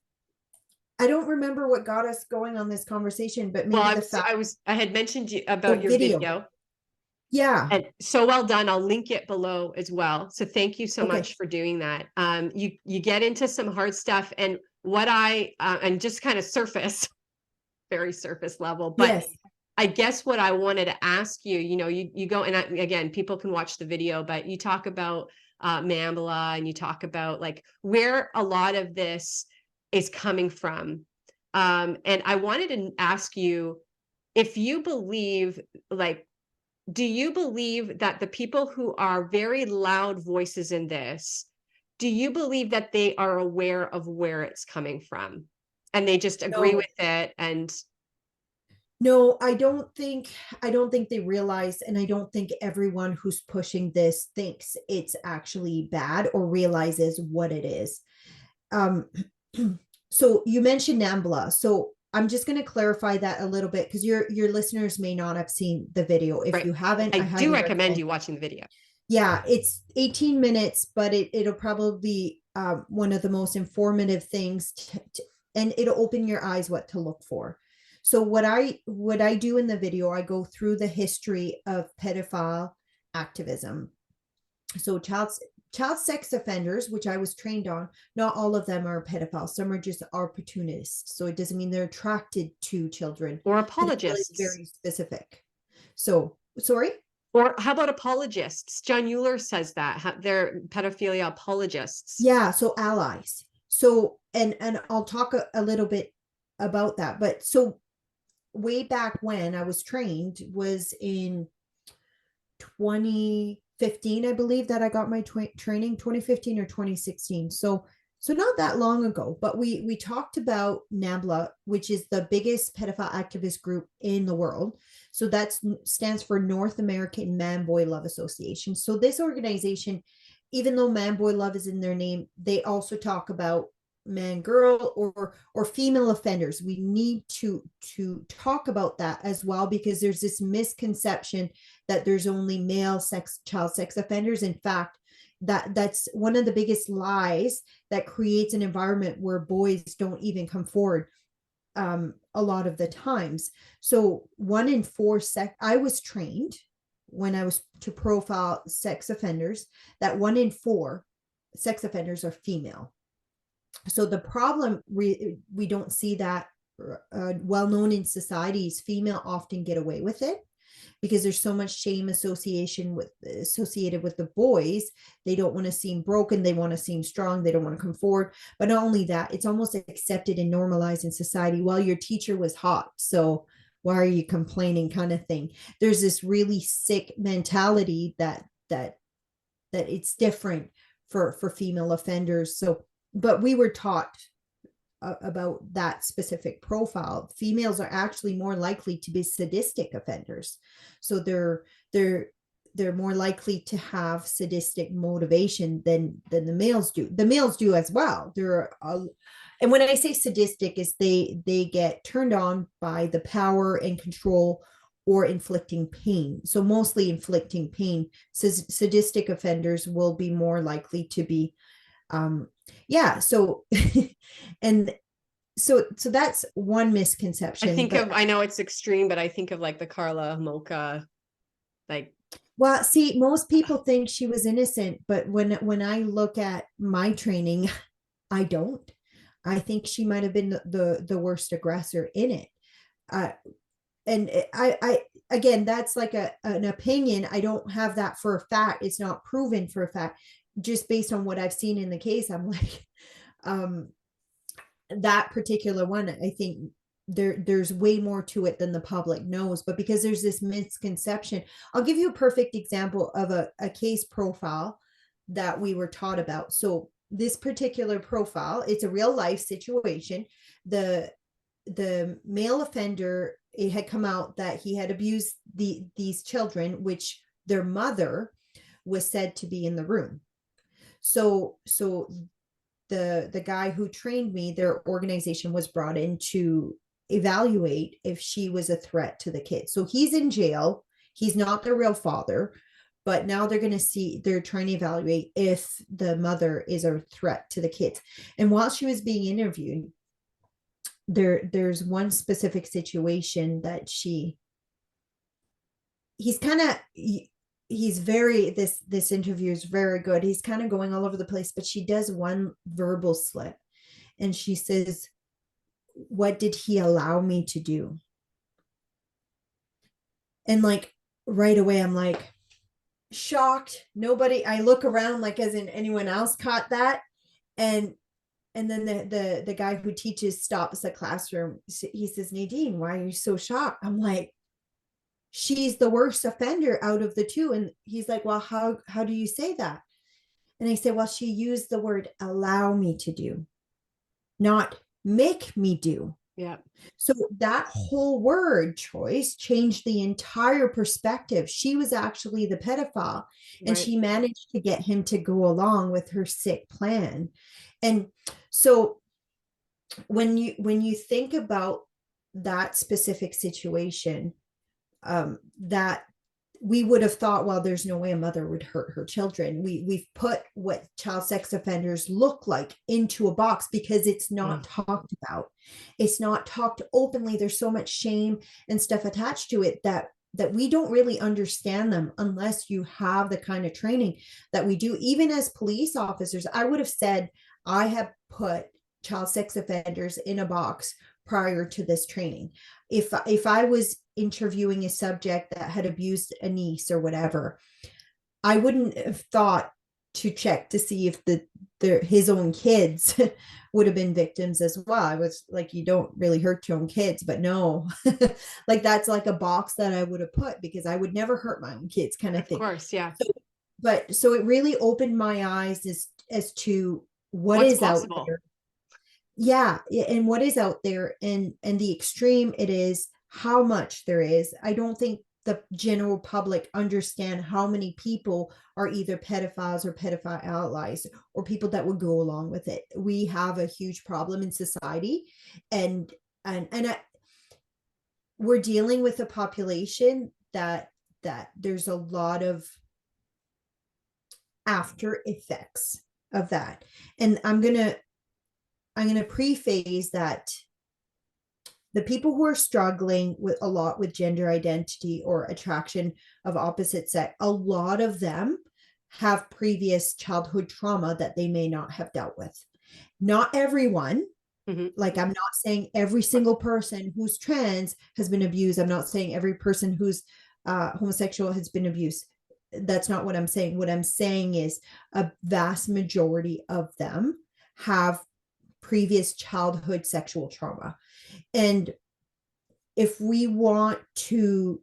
I don't remember what got us going on this conversation, but Well, maybe the fact, I had mentioned you oh, about your video. video, Yeah. and so well done. I'll link it below as well. So thank you so Okay. much for doing that. You get into some hard stuff, and what and just kind of surface, very surface level, but Yes. I guess what I wanted to ask you, you go and again, people can watch the video, but you talk about Mambala, and you talk about like where a lot of this is coming from. And I wanted to ask you if you believe, like, do you believe that the people who are very loud voices in this, do you believe that they are aware of where it's coming from and they just agree No. with it? And No, I don't think they realize, and I don't think everyone who's pushing this thinks it's actually bad or realizes what it is. Um, so you mentioned NAMBLA. So I'm just going to clarify that a little bit because your listeners may not have seen the video. If right, you haven't, I I do highly recommend recommend. you watching the video. Yeah, it's 18 minutes, but it'll probably be one of the most informative things, and it'll open your eyes what to look for. So what I do in the video, I go through the history of pedophile activism. So child sex offenders, which I was trained on, not all of them are pedophiles. Some are just opportunists. So it doesn't mean they're attracted to children. Or Pedophilia is apologists. very specific. So sorry. Or how about apologists? John Euler says that they're pedophilia apologists. Yeah, so allies. So and I'll talk a little bit about that. But so way back when I was trained was in 2015, I believe, that I got my training, 2015 or 2016. So not that long ago, but we talked about NABLA, which is the biggest pedophile activist group in the world. So that stands for North American Man Boy Love Association. So this organization, even though Man Boy Love is in their name, they also talk about man girl or female offenders. We need to talk about that as well, because there's this misconception that there's only male child sex offenders. In fact, that's one of the biggest lies that creates an environment where boys don't even come forward a lot of the times. So 1 in 4 I was trained when I was to profile sex offenders that 1 in 4 sex offenders are female. So the problem, we don't see that well known in societies. Female often get away with it. because there's so much shame associated with the boys. They don't want to seem broken, they want to seem strong, they don't want to come forward. But not only that, it's almost accepted and normalized in society. Well, your teacher was hot, so why are you complaining, kind of thing. There's this really sick mentality that it's different for female offenders. So, but we were taught about that specific profile. Females are actually more likely to be sadistic offenders. So they're more likely to have sadistic motivation than the males do. The males do as well. And when I say sadistic, is they get turned on by the power and control or inflicting pain. So mostly inflicting pain. So sadistic offenders will be more likely to be so and so that's one misconception. I know it's extreme, but I think of like the Carla Mocha, like, well, see, most people think she was innocent, but when I look at my training, I don't. I think she might have been the worst aggressor in it. And I again, that's like an opinion. I don't have that for a fact. It's not proven for a fact. Just based on what I've seen in the case, I'm like, that particular one, I think there's way more to it than the public knows. But because there's this misconception, I'll give you a perfect example of a case profile that we were taught about. So this particular profile, it's a real life situation. The male offender, it had come out that he had abused these children, which their mother was said to be in the room. So the guy who trained me, their organization was brought in to evaluate if she was a threat to the kids. So he's in jail. He's not the real father, but now they're trying to evaluate if the mother is a threat to the kids. And while she was being interviewed, there's one specific situation that this interview is very good. He's kind of going all over the place, but she does one verbal slip and she says, "What did he allow me to do?" And like right away, I'm like shocked. I look around like as in anyone else caught that. And then the guy who teaches stops the classroom. He says, "Nadine, why are you so shocked?" I'm like, "She's the worst offender out of the two." And he's like, "Well, how do you say that?" And I said, "Well, she used the word allow me to do, not make me do." yeah. So that whole word choice changed the entire perspective. She was actually the pedophile, and she managed to get him to go along with her sick plan. And so when you think about that specific situation, that we would have thought, well, there's no way a mother would hurt her children. We've put what child sex offenders look like into a box because it's not talked about. It's not talked openly. There's so much shame and stuff attached to it that we don't really understand them unless you have the kind of training that we do. Even as police officers, I would have said I have put child sex offenders in a box prior to this training. If I was interviewing a subject that had abused a niece or whatever, I wouldn't have thought to check to see if his own kids would have been victims as well. I was like, you don't really hurt your own kids, but no, like that's like a box that I would have put because I would never hurt my own kids, kind of thing. Of course, yeah. So it really opened my eyes as to what's is possible out there. Yeah, and what is out there, and the extreme it is, how much there is. I don't think the general public understand how many people are either pedophiles or pedophile allies or people that would go along with it. We have a huge problem in society, and we're dealing with a population that there's a lot of after effects of that. And I'm going to preface that the people who are struggling with a lot with gender identity or attraction of opposite sex, a lot of them have previous childhood trauma that they may not have dealt with. Not everyone. Like, I'm not saying every single person who's trans has been abused. I'm not saying every person who's homosexual has been abused. That's not what I'm saying. What I'm saying is a vast majority of them have previous childhood sexual trauma. And if we want to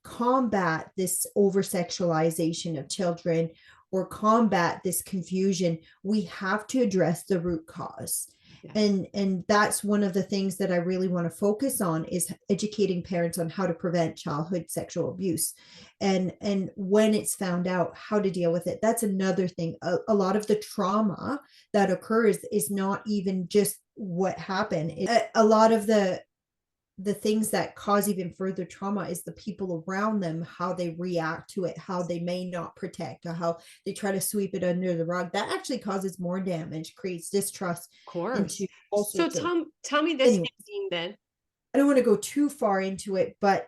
combat this over sexualization of children or combat this confusion, we have to address the root cause. Yes. And that's one of the things that I really want to focus on, is educating parents on how to prevent childhood sexual abuse, and when it's found out, how to deal with it. That's another thing. A lot of the trauma that occurs is not even just what happened. A lot of the things that cause even further trauma is the people around them, how they react to it, how they may not protect, or how they try to sweep it under the rug. That actually causes more damage, creates distrust. Of course. So tell me this, anyway, Nadine, then. I don't want to go too far into it, but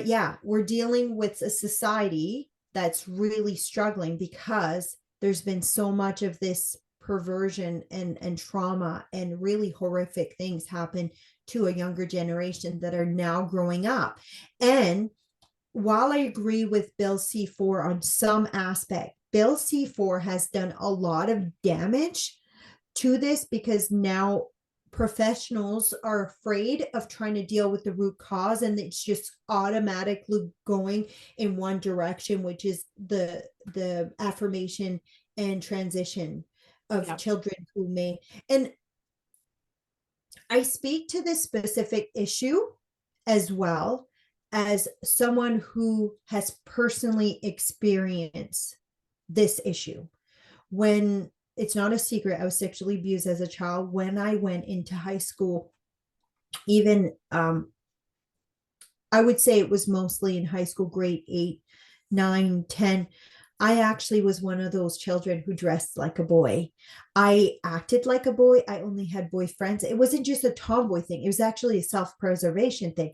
yeah, we're dealing with a society that's really struggling because there's been so much of this perversion and trauma, and really horrific things happen to a younger generation that are now growing up. And while I agree with Bill C-4 on some aspect, Bill C-4 has done a lot of damage to this, because now professionals are afraid of trying to deal with the root cause, and it's just automatically going in one direction, which is the affirmation and transition of children who may. And I speak to this specific issue as well as someone who has personally experienced this issue. When it's not a secret, I was sexually abused as a child. When I went into high school, even I would say it was mostly in high school, grade 8, 9, 10. I actually was one of those children who dressed like a boy. I acted like a boy. I only had boyfriends. It wasn't just a tomboy thing. It was actually a self-preservation thing.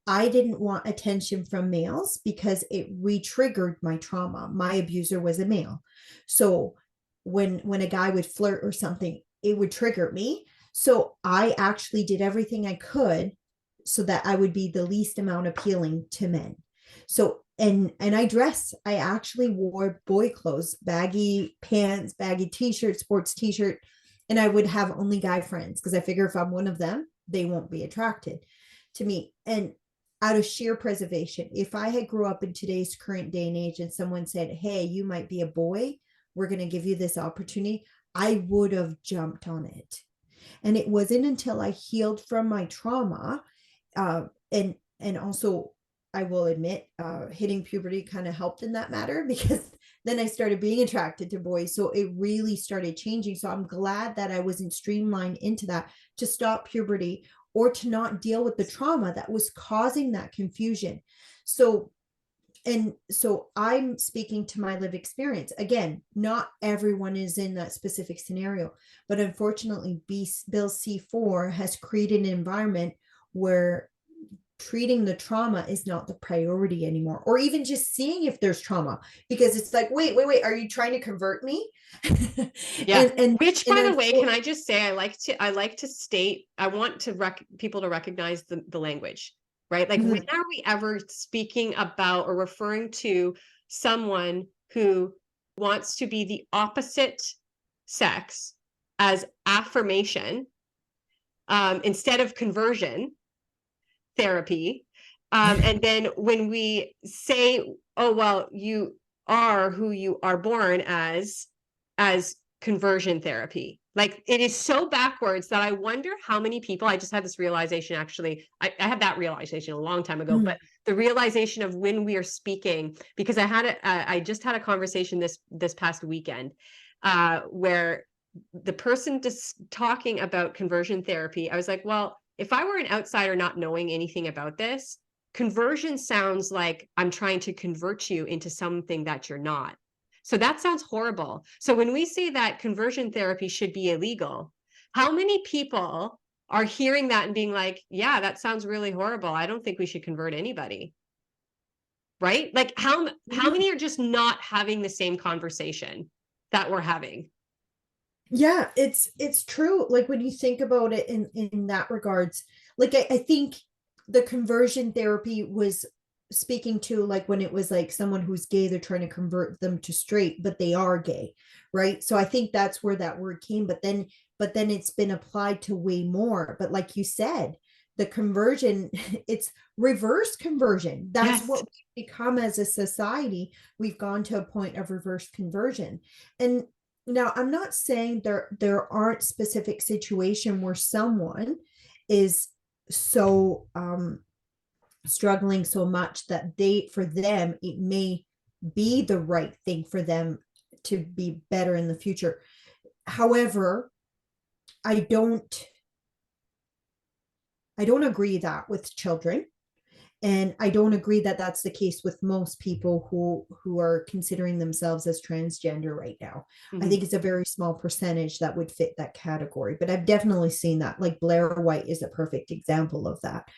I didn't want attention from males because it re-triggered my trauma. My abuser was a male. So when a guy would flirt or something, it would trigger me. So I actually did everything I could so that I would be the least amount appealing to men. So and I dressed. I actually wore boy clothes, baggy pants, baggy t-shirt, sports t-shirt, and I would have only guy friends because I figure if I'm one of them, they won't be attracted to me. And out of sheer preservation, if I had grew up in today's current day and age and someone said, "Hey, you might be a boy, we're going to give you this opportunity," I would have jumped on it. And it wasn't until I healed from my trauma, and also I will admit, hitting puberty kind of helped in that matter, because then I started being attracted to boys. So it really started changing. So I'm glad that I wasn't streamlined into that to stop puberty or to not deal with the trauma that was causing that confusion. So I'm speaking to my lived experience. Again, not everyone is in that specific scenario, but unfortunately, Bill C-4 has created an environment where treating the trauma is not the priority anymore, or even just seeing if there's trauma, because it's like, wait, are you trying to convert me? Yeah. Which, by the way, can I just say, I like to state, I want to people to recognize the language, right? Like, when are we ever speaking about or referring to someone who wants to be the opposite sex as affirmation instead of conversion therapy? And then when we say, "Oh, well, you are who you are born as conversion therapy," like, it is so backwards that I wonder how many people. I just had this realization, actually. I had that realization a long time ago, but the realization of when we are speaking, because I just had a conversation this past weekend where the person just talking about conversion therapy, I was like, well, if I were an outsider not knowing anything about this, conversion sounds like I'm trying to convert you into something that you're not. So that sounds horrible. So when we say that conversion therapy should be illegal, how many people are hearing that and being like, yeah, that sounds really horrible. I don't think we should convert anybody. Right? Like, how many are just not having the same conversation that we're having? Yeah, it's true. Like, when you think about it in that regards, like, I think the conversion therapy was speaking to like when it was like someone who's gay, they're trying to convert them to straight, but they are gay, right? So I think that's where that word came, but then it's been applied to way more. But like you said, the conversion, it's reverse conversion. That's Yes. what we've become as a society. We've gone to a point of reverse conversion. And now I'm not saying there aren't specific situation where someone is so struggling so much that for them it may be the right thing for them to be better in the future. However, i don't I don't agree that with children, and I don't agree that that's the case with most people who are considering themselves as transgender right now. I Mhm. think it's a very small percentage that would fit that category, but I've definitely seen that. Like Blair White is a perfect example of that.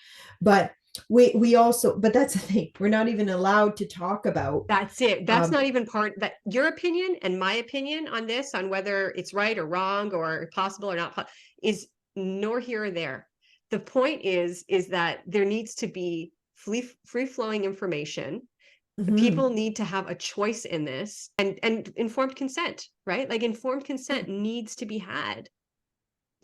But we also, but that's the thing, we're not even allowed to talk about That's it. That's um not even part that your opinion and my opinion on this, on whether it's right or wrong or possible or not, is nor here or there. The point is that there needs to be free flowing information. mhm. People need to have a choice in this, and informed consent, right? Like informed consent needs to be had.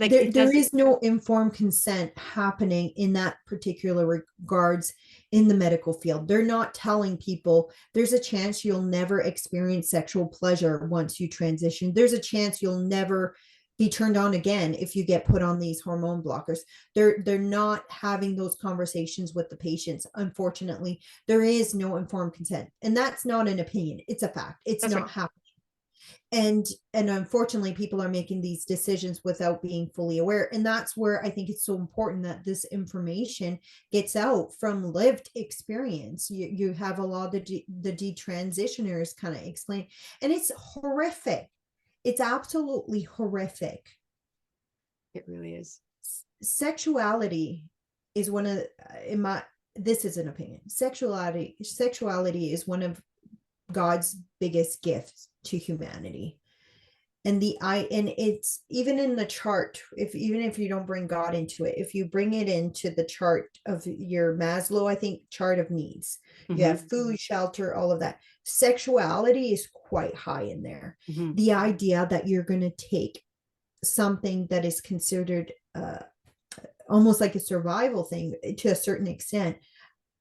Like it There doesn't. is no informed consent happening in that particular regards in the medical field. They're not telling people there's a chance you'll never experience sexual pleasure once you transition. There's a chance you'll never be turned on again if you get put on these hormone blockers. They're not having those conversations with the patients. Unfortunately, there is no informed consent, and that's not an opinion. It's a fact. It's That's not right. happening. And unfortunately people are making these decisions without being fully aware, and that's where I think it's so important that this information gets out from lived experience. You have a lot of the detransitioners kind of explain, and it's horrific. It's absolutely horrific. It really is. Sexuality is one of, in my, this is an opinion, sexuality is one of God's biggest gifts to humanity. And it's even in the chart, if even if you don't bring God into it, if you bring it into the chart of your Maslow, I think, chart of needs, you Hmm. have food, shelter, all of that. Sexuality is quite high in there. Hmm. The idea that you're going to take something that is considered almost like a survival thing to a certain extent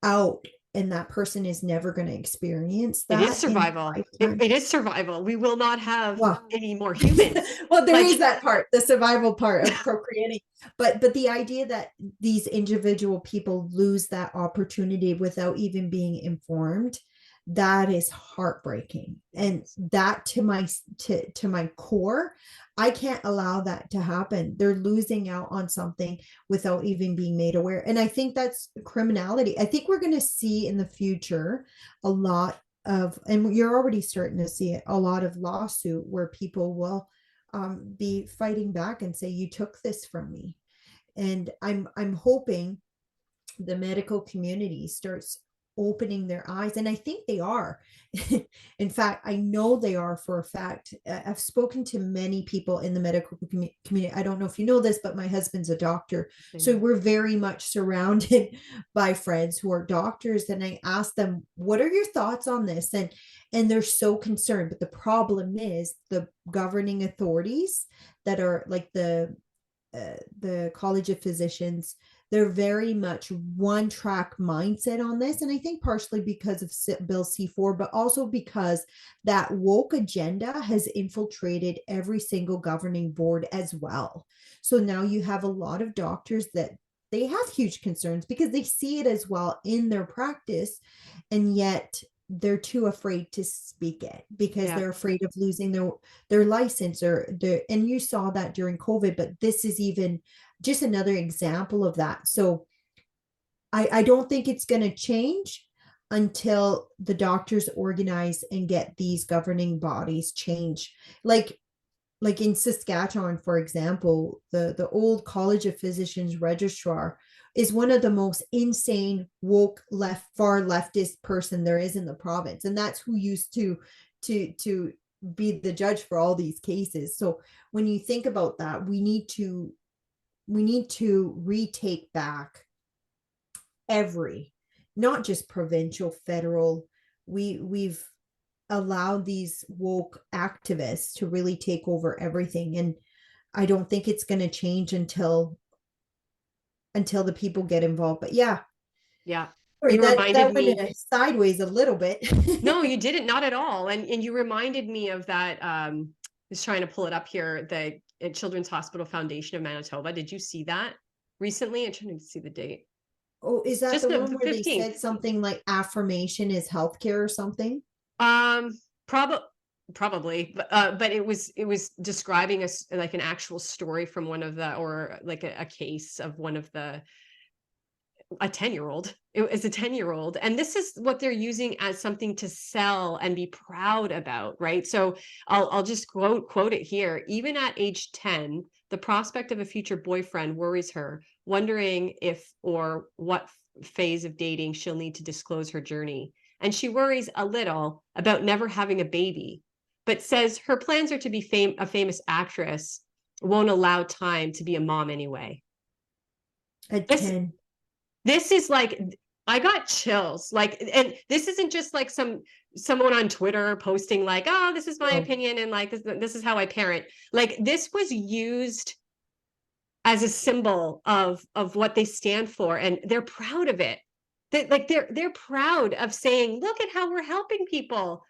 out, and that person is never going to experience It is that in survival. lifetime. It is survival. We will not have Well, any more humans. well, there is Like, that part, the survival part of procreating, but the idea that these individual people lose that opportunity without even being informed, that is heartbreaking. And that to my core, I can't allow that to happen. They're losing out on something without even being made aware, and I think that's criminality. I think we're going to see in the future a lot of, and you're already starting to see it, a lot of lawsuit where people will be fighting back and say, you took this from me. And I'm hoping the medical community starts opening their eyes, and I think they are. In fact, I know they are for a fact. I've spoken to many people in the medical community. I don't know if you know this, but my husband's a doctor, so we're very much surrounded by friends who are doctors, and I ask them, what are your thoughts on this? And they're so concerned. But the problem is the governing authorities that are like the College of Physicians, they're very much one track mindset on this. And I think partially because of Bill C4, but also because that woke agenda has infiltrated every single governing board as well. So now you have a lot of doctors that they have huge concerns because they see it as well in their practice, and yet they're too afraid to speak it because yeah. they're afraid of losing their license, or their, and you saw that during COVID, but this is even just another example of that. So I don't think it's going to change until the doctors organize and get these governing bodies change. Like in Saskatchewan, for example, the old College of Physicians registrar is one of the most insane, woke, far leftist person there is in the province, and that's who used to be the judge for all these cases. So when you think about that, we need to retake back every not just provincial, federal. We've allowed these woke activists to really take over everything, and I don't think it's going to change until the people get involved. But yeah, Yeah. sorry, You reminded that went me. sideways a little bit. No, you didn't, not at all. And you reminded me of that. I was trying to pull it up here. The Children's Hospital Foundation of Manitoba. Did you see that recently? I'm trying to see the date. Oh, is that Just the the one where they 15th. said something like affirmation is healthcare or something? Um, probably but it was describing like an actual story from one of the, or like a case of one of the, a 10-year-old. It was a 10-year-old, and this is what they're using as something to sell and be proud about, right? So I'll just quote it here. Even at age 10, the prospect of a future boyfriend worries her, wondering if or what phase of dating she'll need to disclose her journey. And she worries a little about never having a baby, but says her plans are to be a famous actress, won't allow time to be a mom anyway. At This 10. this is like, I got chills. Like, and this isn't just like someone on Twitter posting like, oh, this is my No. opinion, and like this is how I parent. Like, this was used as a symbol of what they stand for, and they're proud of it. They're proud of saying, look at how we're helping people.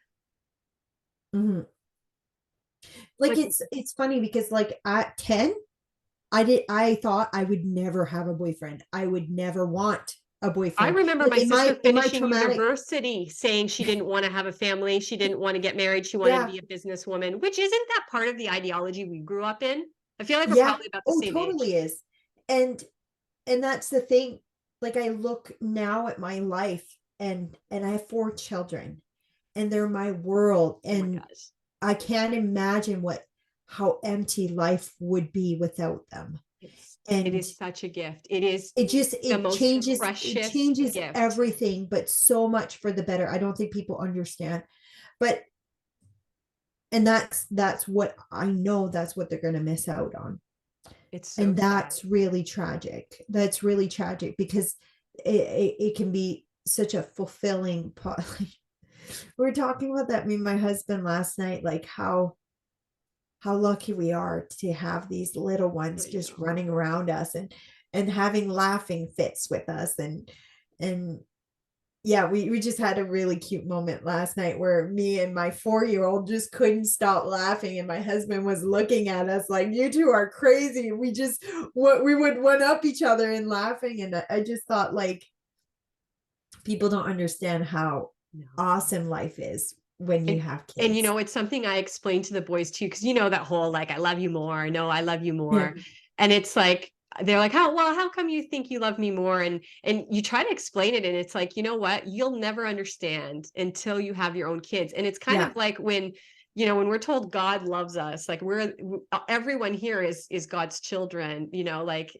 Mhm. Like, But it's funny because like at 10, I thought I would never have a boyfriend. I would never want a I boyfriend. remember Like my sister in my finishing traumatic, university saying she didn't want to have a family. She didn't want to get married. She wanted to yeah, be a businesswoman, which isn't that part of the ideology we grew up in? I feel like we're yeah. probably about the Oh, same age. totally is. And that's the thing. Like I look now at my life, and I have 4 children, and they're my world, Oh my and gosh. I can't imagine how empty life would be without them. It And is such a gift. It is it just the most it precious changes gift. everything, but so much for the better. I don't think people understand. But and that's what I know, that's what they're going to miss out on. It's so And sad. that's really tragic. That's really tragic because it can be such a fulfilling we were talking about that, me and my husband, last night, like how lucky we are to have these little ones I just know. running around us, and having laughing fits with us, and yeah, we just had a really cute moment last night where me and my 4-year-old just couldn't stop laughing, and my husband was looking at us like, you two are crazy. We just what we would one up each other in laughing, and I just thought, like, people don't understand how No. awesome life is when you And have and kids. it's something I explained to the boys too, because that whole like, I love you more, no, I love you Yeah, more. And it's like, they're like, how come you think you love me more? And you try to explain it, and it's like, you know what, you'll never understand until you have your own kids. And it's kind yeah, of like when, when we're told God loves us, like everyone here is God's children, like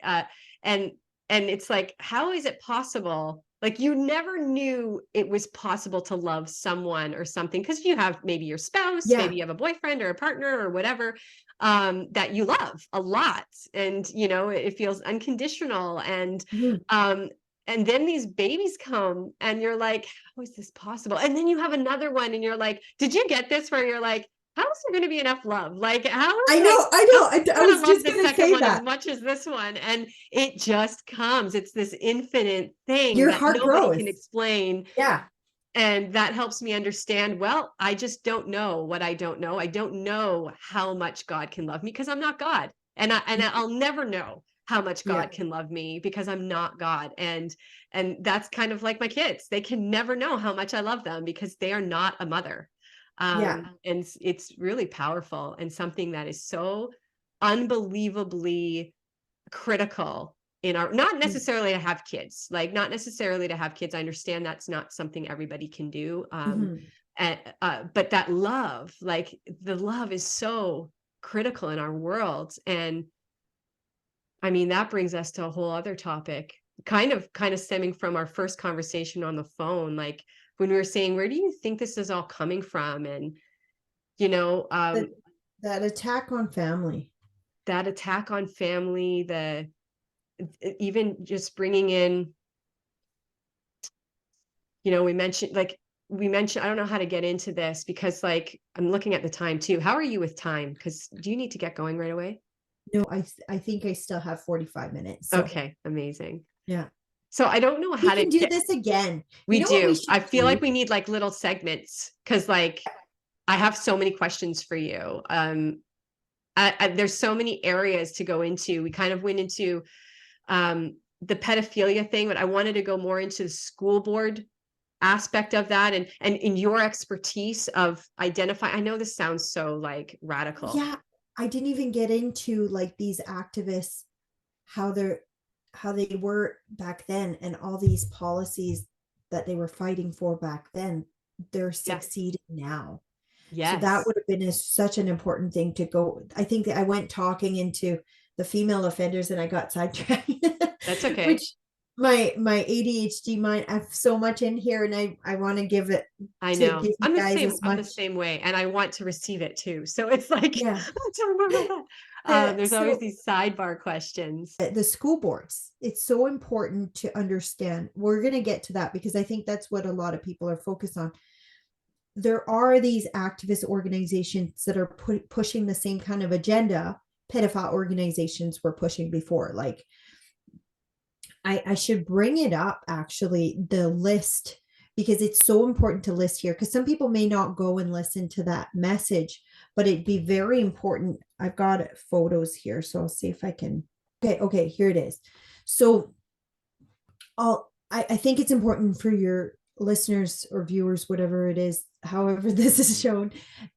and and it's like, how is it possible? Like, you never knew it was possible to love someone or something, because you have maybe your spouse, yeah. maybe you have a boyfriend or a partner or whatever, that you love a lot, and it feels unconditional, Mhm. um and then these babies come, and you're like, how is this possible? And then you have another one, and you're like, did you get this, where you're like, how is there going to be enough love? Like, I know, I how know. am I I going was to love just the gonna second say one as that. much as this one? And it just comes. It's this infinite thing Your that heart nobody grows. can explain. Yeah, And that helps me understand, well, I just don't know what I don't know. I don't know how much God can love me, because I'm not God. And I'll never know how much yeah, God can love me, because I'm not God. And that's kind of like my kids. They can never know how much I love them, because they are not a mother. yeah. And it's really powerful, and something that is so unbelievably critical in our, not Mm, necessarily to have kids, like, not necessarily to have kids. I understand that's not something everybody can do. mhm. And but that love, like, the love is so critical in our world. And I mean, that brings us to a whole other topic, kind of stemming from our first conversation on the phone, like when we were saying, where do you think this is all coming from? And you know That um that attack on family. that attack on family, the even just bringing in we mentioned, I don't know how to get into this because like I'm looking at the time too. How are you with time? Because do you need to get going right away? No, I think I still have 45 minutes. So Okay, amazing. yeah. So I don't know We how to can do get, this again. You we know what we do. should I feel like do? we need like little segments because like I have so many questions for you. There's so many areas to go into. We kind of went into the pedophilia thing, but I wanted to go more into the school board aspect of that and in your expertise of identify. I know this sounds so like radical. Yeah, I didn't even get into like these activists, how they're how they were back then, and all these policies that they were fighting for back then, they're Yeah. succeeding now. So that Yes. would have been such an important thing to go. I think that I went talking into the female offenders and I got sidetracked, That's okay. which my ADHD mind, I have so much in here and I want to give it I to know. give you guys as I'm the much. same way and I want to receive it too. So it's like Yeah. there's always So these sidebar questions. the school boards, it's so important to understand. We're going to get to that because I think that's what a lot of people are focused on. There are these activist organizations that are pushing the same kind of agenda pedophile organizations were pushing before. Like I should bring it up actually, the list, because it's so important to list here because some people may not go and listen to that message, but it'd be very important. I've got photos here, so I'll see if I can. Okay, here it is. So I think it's important for your listeners or viewers, whatever it is, however this is shown,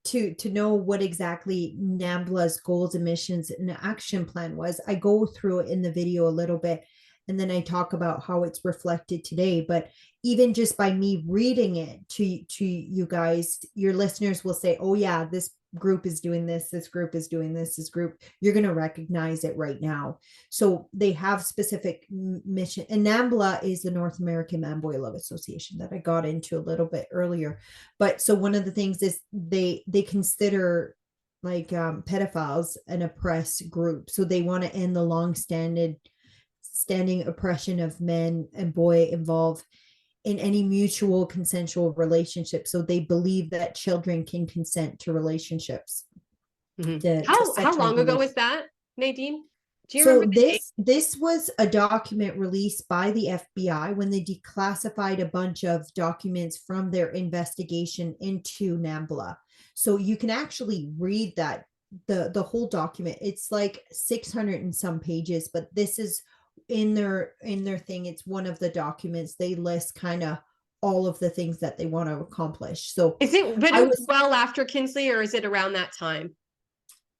to know what exactly NAMBLA's goals and missions and action plan was. I go through it in the video a little bit and then I talk about how it's reflected today. But even just by me reading it to you guys, your listeners will say, oh yeah, this group is doing this group is doing this group, you're going to recognize it right now. So they have specific mission, and NAMBLA is the North American Man Boy Love Association that I got into a little bit earlier. But so one of the things is they consider like pedophiles an oppressed group, so they want to end the standing oppression of men and boy involved in any mutual consensual relationship. So they believe that children can consent to relationships, Mhm. to How sexual long ago was relations. that, Nadine? Do you remember So the date? this was a document released by the FBI when they declassified a bunch of documents from their investigation into NAMBLA. So you can actually read that, the whole document. It's like 600 and some pages, but this is in their thing. It's one of the documents they list kind of all of the things that they want to accomplish. So Is it, but I it was was well after Kinsley or is it around that time?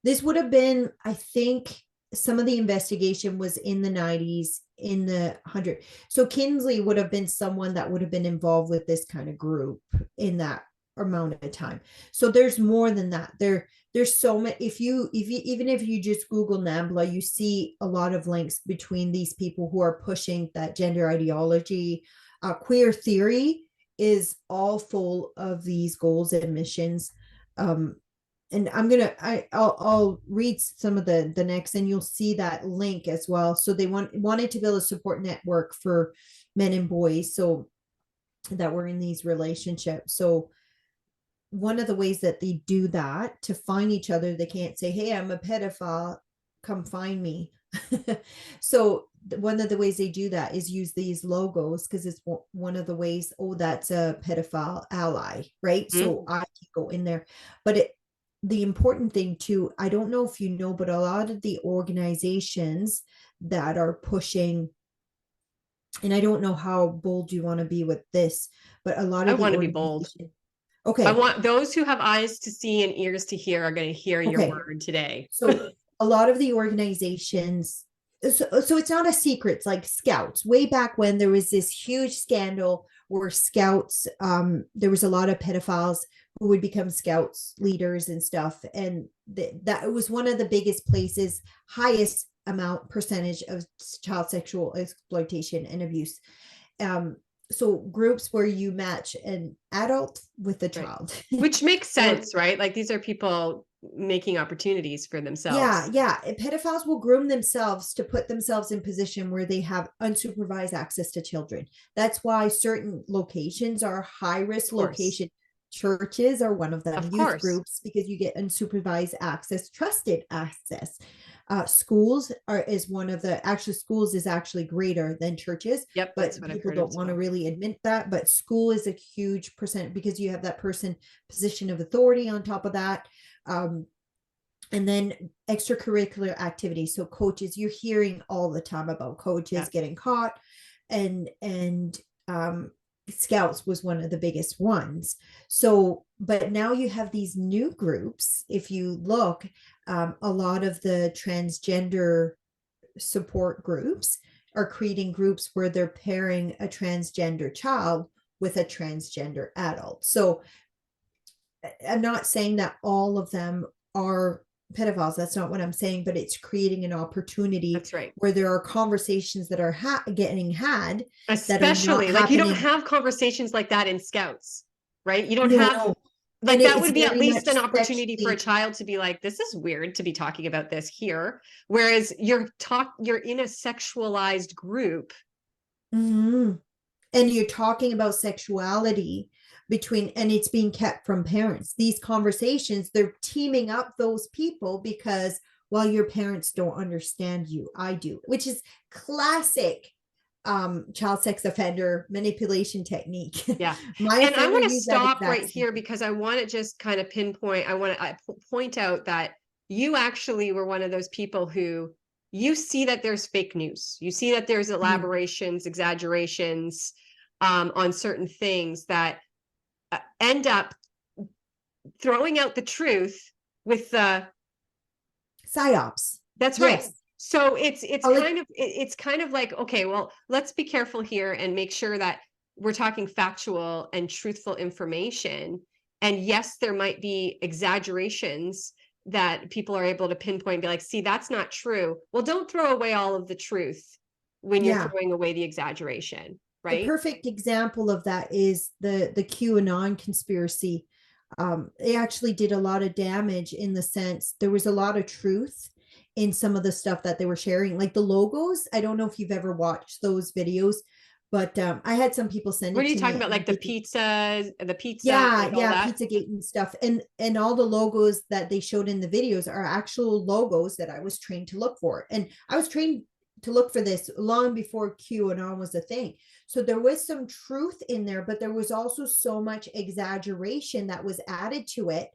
this would have been, I think some of the investigation was in the 90s, in the 100. So Kinsley would have been someone that would have been involved with this kind of group in that amount of time. So there's more than that. There's so many. If you even if you just Google NAMBLA, you see a lot of links between these people who are pushing that gender ideology. Queer theory is all full of these goals and missions. um, and I'll read some of the next, and you'll see that link as well. So they wanted to build a support network for men and boys so that were in these relationships. So one of the ways that they do that, to find each other, they can't say, hey, I'm a pedophile, come find me. So one of the ways they do that is use these logos, because it's one of the ways, oh, that's a pedophile ally, right? So Mhm. I can go in there. But the important thing too, I don't know if you know, but a lot of the organizations that are pushing, and I don't know how bold you want to be with this, but a lot I of the want to be bold. organization. I Okay. want those who have eyes to see and ears to hear are going to hear your Okay. word today. So a lot of the organizations, so it's not a secret. It's like Scouts. Way back when, there was this huge scandal where Scouts, there was a lot of pedophiles who would become Scouts leaders and stuff, and that was one of the biggest places, highest amount percentage of child sexual exploitation and abuse. Um, so groups where you match an adult with a Right. child. Which makes Or sense, right? Like these are people making opportunities for yeah, themselves. yeah. Pedophiles will groom themselves to put themselves in position where they have unsupervised access to children. That's why certain locations are high risk Of course. location. Churches are one of them, Of youth course. groups, because you get unsupervised access, trusted access. Schools are is one of the actually schools is actually greater than churches, Yep, that's but what I've people heard don't as want to well. really admit that. But school is a huge percent because you have that person position of authority on top of that. Um, and then extracurricular activities, so coaches, you're hearing all the time about coaches Yeah. getting caught, and scouts was one of the biggest ones. So but now you have these new groups. If you look, a lot of the transgender support groups are creating groups where they're pairing a transgender child with a transgender adult. So I'm not saying that all of them are pedophiles. That's not what I'm saying, but it's creating an opportunity That's right. where there are conversations that are getting had that are not Especially like you don't happening. have conversations like that in scouts, right? You don't have No, and like that it's would be at very least much an opportunity for a sexually. child to be like, this is weird to be talking about this here. Whereas you're in a sexualized group. Mhm. And you're talking about sexuality between, and it's being kept from parents. These conversations, they're teaming up those people because, well, your parents don't understand you, I do, which is classic child sex offender manipulation technique. Yeah. My And I offender want to used that stop exact right same here thing. because I want to just kind of pinpoint, point out that you actually were one of those people who you see that there's fake news. You see that there's Mhm. elaborations, exaggerations on certain things that end up throwing out the truth with the Psyops. that's right. Yes. So it's I like, kind of it's kind of like, okay, well, let's be careful here and make sure that we're talking factual and truthful information. And yes, there might be exaggerations that people are able to pinpoint and be like, see, that's not true. Well, don't throw away all of the truth when you're yeah. throwing away the exaggeration, The right? perfect example of that is the QAnon conspiracy. They actually did a lot of damage in the sense there was a lot of truth in some of the stuff that they were sharing, like the logos. I don't know if you've ever watched those videos, but I had some people send What it are you to talking me, about? and I Like the didn't. pizza, like Yeah, all yeah, that? Pizzagate and stuff, and all the logos that they showed in the videos are actual logos that I was trained to look for, and I was trained to look for this long before QAnon was a thing. So there was some truth in there, but there was also so much exaggeration that was added to it.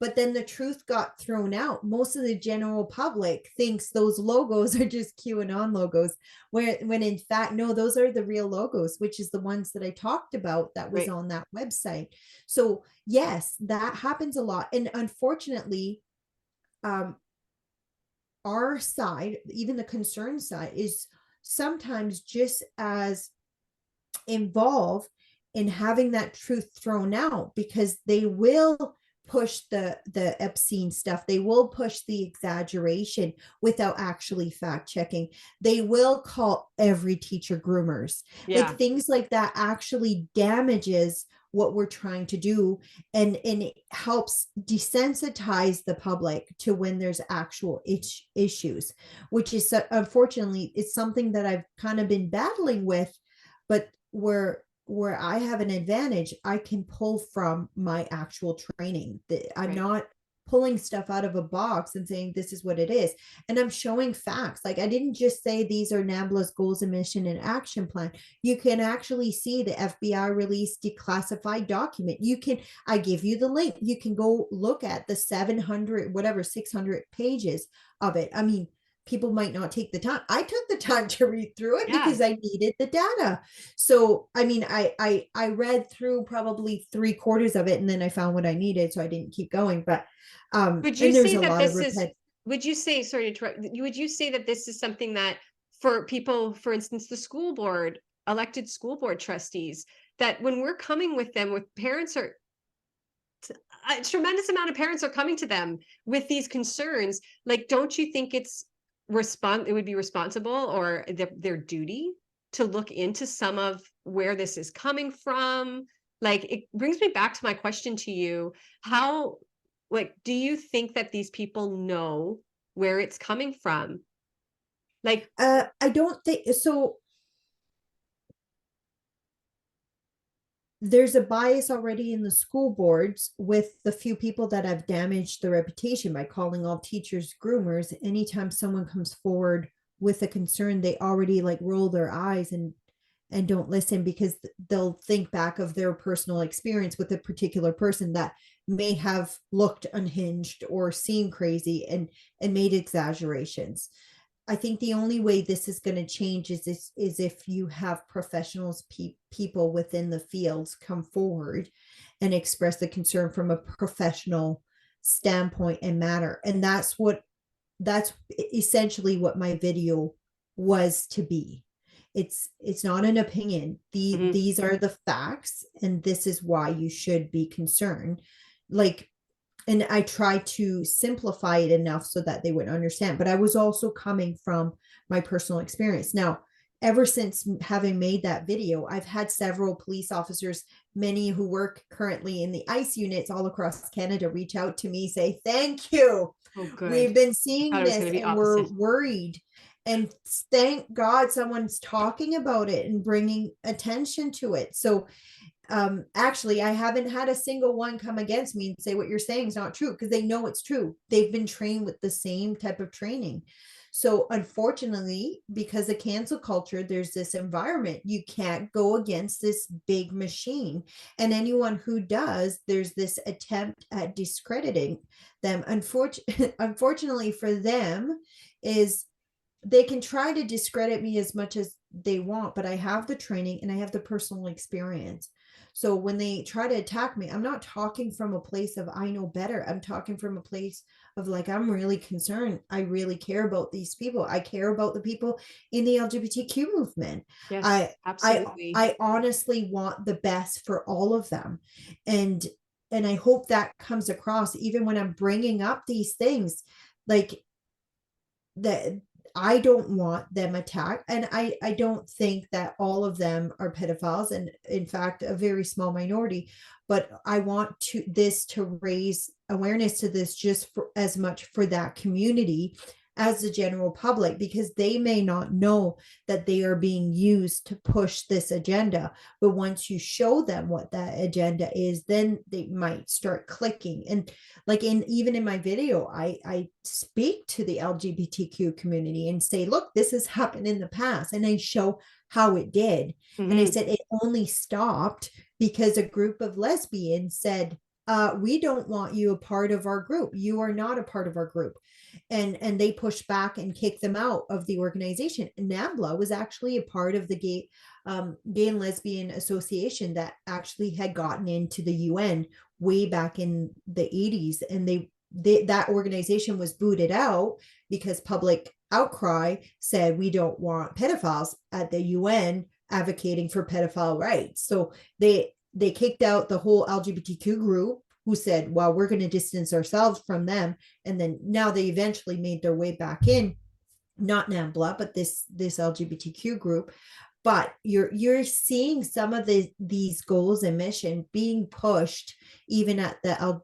But then the truth got thrown out. Most of the general public thinks those logos are just QAnon logos, where when in fact, no, those are the real logos, which is the ones that I talked about that was Right. on that website. So yes, that happens a lot. And unfortunately, um, our side, even the concern side, is sometimes just as involved in having that truth thrown out, because they will push the obscene stuff, they will push the exaggeration without actually fact checking, they will call every teacher groomers, like Yeah. things like that actually damages what we're trying to do, and it helps desensitize the public to when there's actual issues, which is unfortunately it's something that I've kind of been battling with. But where I have an advantage, I can pull from my actual training. I'm Right. not pulling stuff out of a box and saying this is what it is. And I'm showing facts. Like I didn't just say these are NAMBLA's goals and mission and action plan. You can actually see the FBI released declassified document. I give you the link. You can go look at the 700, whatever, 600 pages of it. I mean, people might not take the time. I took the time to read through it Yeah. because I needed the data. So I mean, I read through probably 3/4 of it, and then I found what I needed, so I didn't keep going. But Would you and there's say a that lot of this is, repent. would you say, sorry to interrupt, would you say that this is something that for people, for instance, the school board, elected school board trustees, that when we're coming with them, with parents are, a tremendous amount of parents are coming to them with these concerns, like, don't you think it would be responsible or their duty to look into some of where this is coming from? Like, it brings me back to my question to you. How, like, do you think that these people know where it's coming from? Like, I don't think so. There's a bias already in the school boards with the few people that have damaged the reputation by calling all teachers groomers. Anytime someone comes forward with a concern, they already like roll their eyes and don't listen, because they'll think back of their personal experience with a particular person that may have looked unhinged or seemed crazy and made exaggerations. I think the only way this is going to change is if you have professionals, people within the fields come forward and express the concern from a professional standpoint and matter. And that's essentially what my video was to be. It's not an opinion. mhm, These are the facts, and this is why you should be concerned. Like, and I try to simplify it enough so that they would understand. But I was also coming from my personal experience. Now, ever since having made that video, I've had several police officers, many who work currently in the ICE units all across Canada, reach out to me, say, thank you. oh, good. We've been Thought seeing it was going this to be and we're opposite. worried. And thank God someone's talking about it and bringing attention to it. So actually I haven't had a single one come against me and say what you're saying is not true, because they know it's true. They've been trained with the same type of training. So unfortunately, because of cancel culture, there's this environment. You can't go against this big machine, and anyone who does, there's this attempt at discrediting them. Unfortunately for them, is they can try to discredit me as much as they want, but I have the training and I have the personal experience. So when they try to attack me, I'm not talking from a place of I know better. I'm talking from a place of like, I'm really concerned. I really care about these people. I care about the people in the LGBTQ movement. Yes, I absolutely. honestly want the best for all of them. And I hope that comes across even when I'm bringing up these things, like that I don't want them attacked. And I don't think that all of them are pedophiles. And in fact, a very small minority, but I want to raise awareness to this just for as much for that community as the general public, because they may not know that they are being used to push this agenda. But once you show them what that agenda is, then they might start clicking. And like even in my video, I speak to the LGBTQ community and say, look, this has happened in the past, and I show how it did. And I Mhm. said it only stopped because a group of lesbians said, we don't want you a part of our group. You are not a part of our group. And they pushed back and kicked them out of the organization. NABLA was actually a part of the gay and lesbian association that actually had gotten into the UN way back in the 80s. And that organization was booted out because public outcry said we don't want pedophiles at the UN advocating for pedophile rights. So they kicked out the whole LGBTQ group, who said, well, we're going to distance ourselves from them. And then now they eventually made their way back in, not NAMBLA, but this LGBTQ group. But you're seeing some of these goals and mission being pushed even at the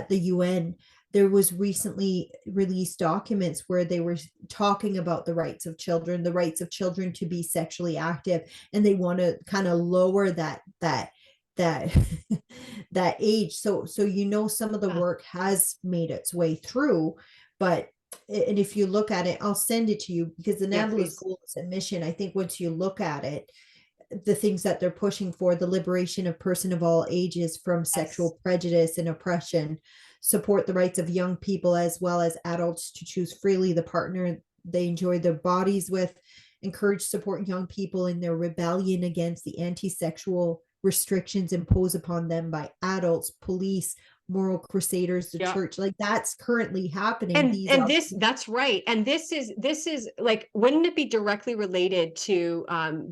UN. There was recently released documents where they were talking about the rights of children to be sexually active, and they want to kind of lower that that age. So some of the Yeah, work has made its way through. But and if you look at it, I'll send it to you, because the yeah, NABLA's please. goals and mission, I think once you look at it, the things that they're pushing for: the liberation of person of all ages from Yes. sexual prejudice and oppression, support the rights of young people as well as adults to choose freely the partner they enjoy their bodies with, encourage support young people in their rebellion against the anti-sexual restrictions imposed upon them by adults, police, moral crusaders, the Yeah. church. Like, that's currently happening. These And are this, that's right. And this is like, wouldn't it be directly related to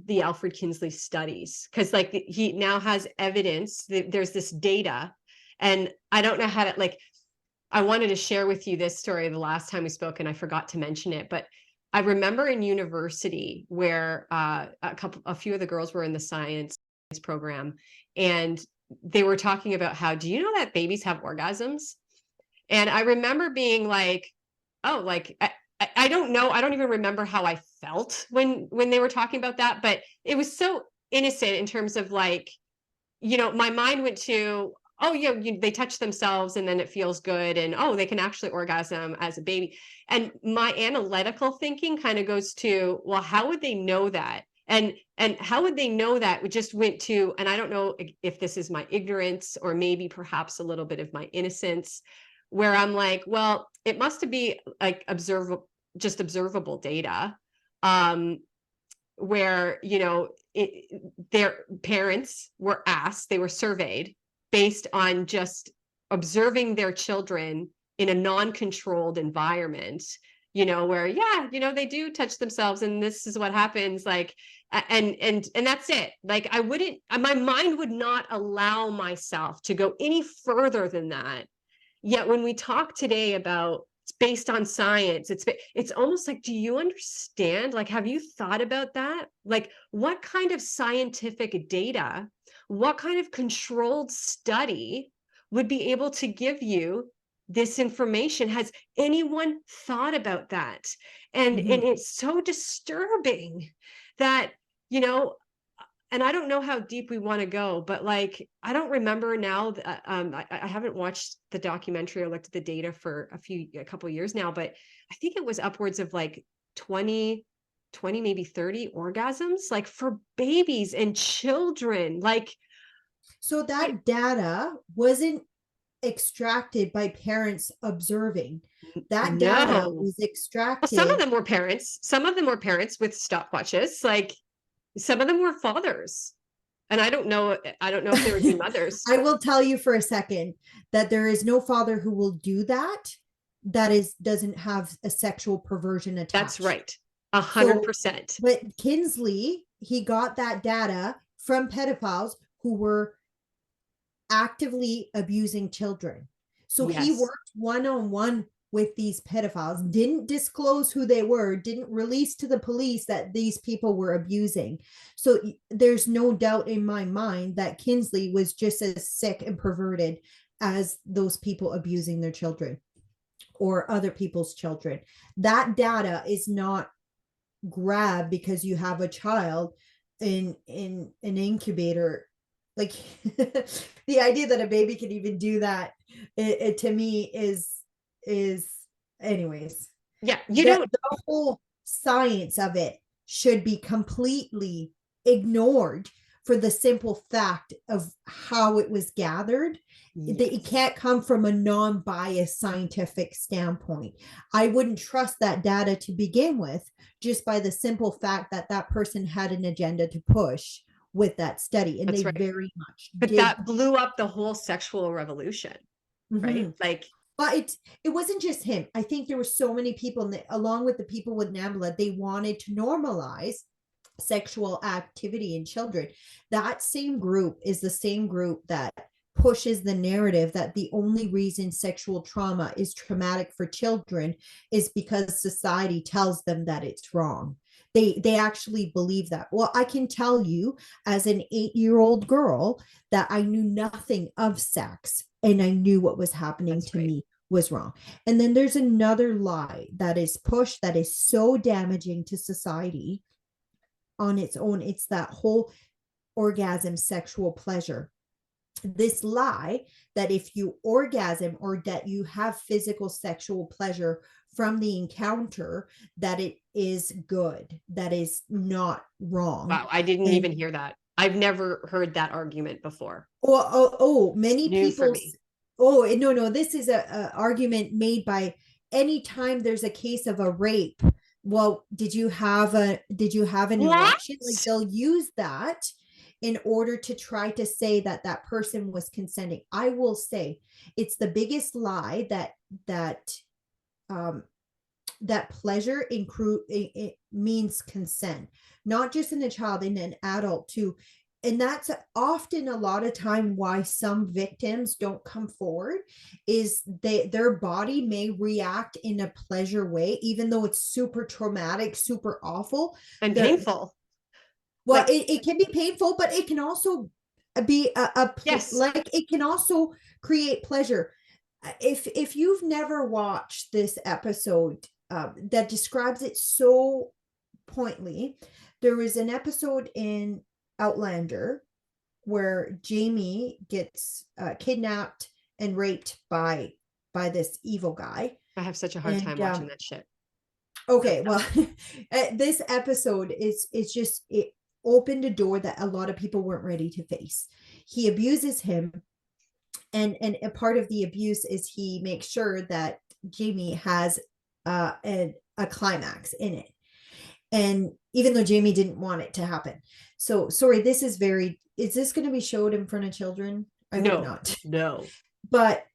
the Alfred Kinsley studies? Because like he now has evidence that there's this data, and I don't know how to like, I wanted to share with you this story the last time we spoke, and I forgot to mention it, but I remember in university where a few of the girls were in the science program, and they were talking about how, do you know that babies have orgasms? And I remember being like, oh, like I don't know, I don't even remember how I felt when they were talking about that, but it was so innocent in terms of like, my mind went to, oh yeah, they touch themselves and then it feels good, and oh, they can actually orgasm as a baby. And my analytical thinking kind of goes to, well, how would they know that? And how would they know that? We just went to, and I don't know if this is my ignorance or maybe perhaps a little bit of my innocence, where I'm like, well, it must be like observable data, um, where their parents were asked, they were surveyed based on just observing their children in a non-controlled environment, where they do touch themselves and this is what happens, like, and that's it. Like, I wouldn't, my mind would not allow myself to go any further than that. Yet when we talk today about it's based on science, it's almost like, do you understand? Like, have you thought about that? Like, what kind of scientific data, what kind of controlled study would be able to give you this information? Has anyone thought about that? And it's so disturbing that, you know, and I don't know how deep we want to go, but like, I don't remember now. I haven't watched the documentary or looked at the data for a couple of years now, but I think it was upwards of like 20, maybe 30 orgasms, like for babies and children. Like, So that data wasn't extracted by parents observing. That data no. was Well, some of extracted. them were parents. Some of them were parents with stopwatches. Like, some of them were fathers. And I don't know if there would be mothers. I will tell you for a second that there is no father who will do that doesn't have a sexual perversion That's attached. right. So, 100%. but Kinsley, he got that data from pedophiles who were actively abusing children. So he Yes. worked one-on-one with these pedophiles, didn't disclose who they were, didn't release to the police that these people were abusing. So there's no doubt in my mind that Kinsley was just as sick and perverted as those people abusing their children or other people's children. That data is not grabbed because you have a child in an incubator. Like, the idea that a baby can even do that, it to me is anyways, Yeah. the whole science of it should be completely ignored for the simple fact of how it was gathered. It can't come from a non-biased scientific standpoint. I wouldn't trust that data to begin with, just by the simple fact that that person had an agenda to push with that study, and That's they right. very much But did. that blew up the whole sexual revolution, right? Like, But it wasn't just him. I think there were so many people, along with the people with NAMBLA, they wanted to normalize sexual activity in children. That same group is the same group that pushes the narrative that the only reason sexual trauma is traumatic for children is because society tells them that it's wrong. They actually believe that. Well, I can tell you, as an 8-year-old girl, that I knew nothing of sex and I knew what was happening that's to right. me was wrong. And then there's another lie that is pushed that is so damaging to society on its own. It's that whole orgasm sexual pleasure. This lie that if you orgasm or that you have physical sexual pleasure from the encounter, that it is good, that is not wrong. Wow. I didn't And even hear that. I've never heard that argument before. It's many new for people. me. No, this is a argument made by anytime there's a case of a rape. Well, did you have an What? erection? Like, they'll use that in order to try to say that that person was consenting. I will say it's the biggest lie um that pleasure it means consent, not just in a child, in an adult too. And that's often a lot of time why some victims don't come forward, is their body may react in a pleasure way, even though it's super traumatic, super awful. And Their painful. Well, Like, it can be painful, but it can also be yes, like it can also create pleasure. If you've never watched this episode that describes it so pointedly, there was an episode in Outlander where Jamie gets kidnapped and raped by this evil guy. I have such a hard time And watching that shit. okay, well, this episode is just it opened a door that a lot of people weren't ready to face. He abuses him, and a part of the abuse is he makes sure that Jamie has a climax in it. And even though Jamie didn't want it to happen. So sorry, is this going to be showed in front of children? I hope No, not. no. But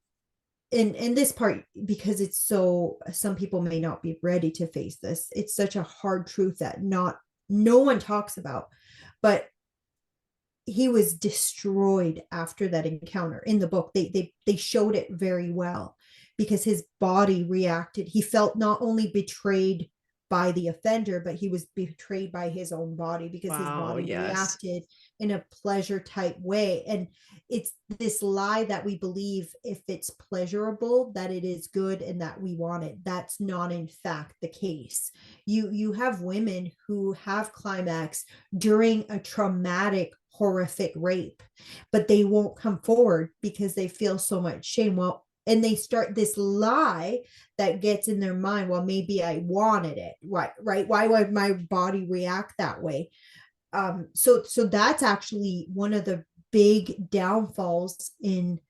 in this part, because it's so, some people may not be ready to face this, it's such a hard truth that no one talks about. But he was destroyed after that encounter. In the book, they showed it very well, because his body reacted. He felt not only betrayed by the offender, but he was betrayed by his own body, because his Wow, body yes. reacted in a pleasure type way. And it's this lie that we believe if it's pleasurable, that it is good and that we want it. That's not in fact the case. You have women who have climax during a traumatic, horrific rape, but they won't come forward because they feel so much shame. Well, and they start this lie that gets in their mind, well, maybe I wanted it, right? Why would my body react that way? So that's actually one of the big downfalls in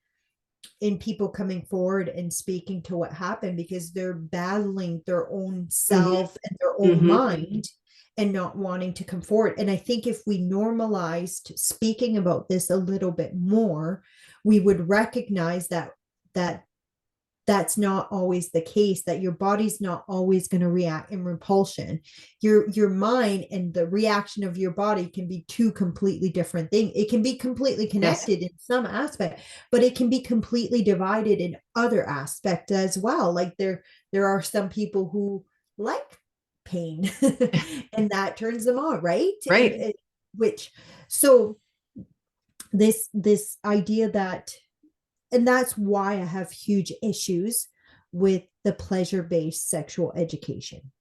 people coming forward and speaking to what happened, because they're battling their own self and their own mind and not wanting to come forward. And I think if we normalized speaking about this a little bit more, we would recognize that that's not always the case, that your body's not always going to react in repulsion. Your mind and the reaction of your body can be two completely different things. It can be completely Yes. connected in some aspect, but it can be completely divided in other aspects as well. Like there are some people who like pain and that turns them on, right? Right. Which, so this idea that, and that's why I have huge issues with the pleasure-based sexual education.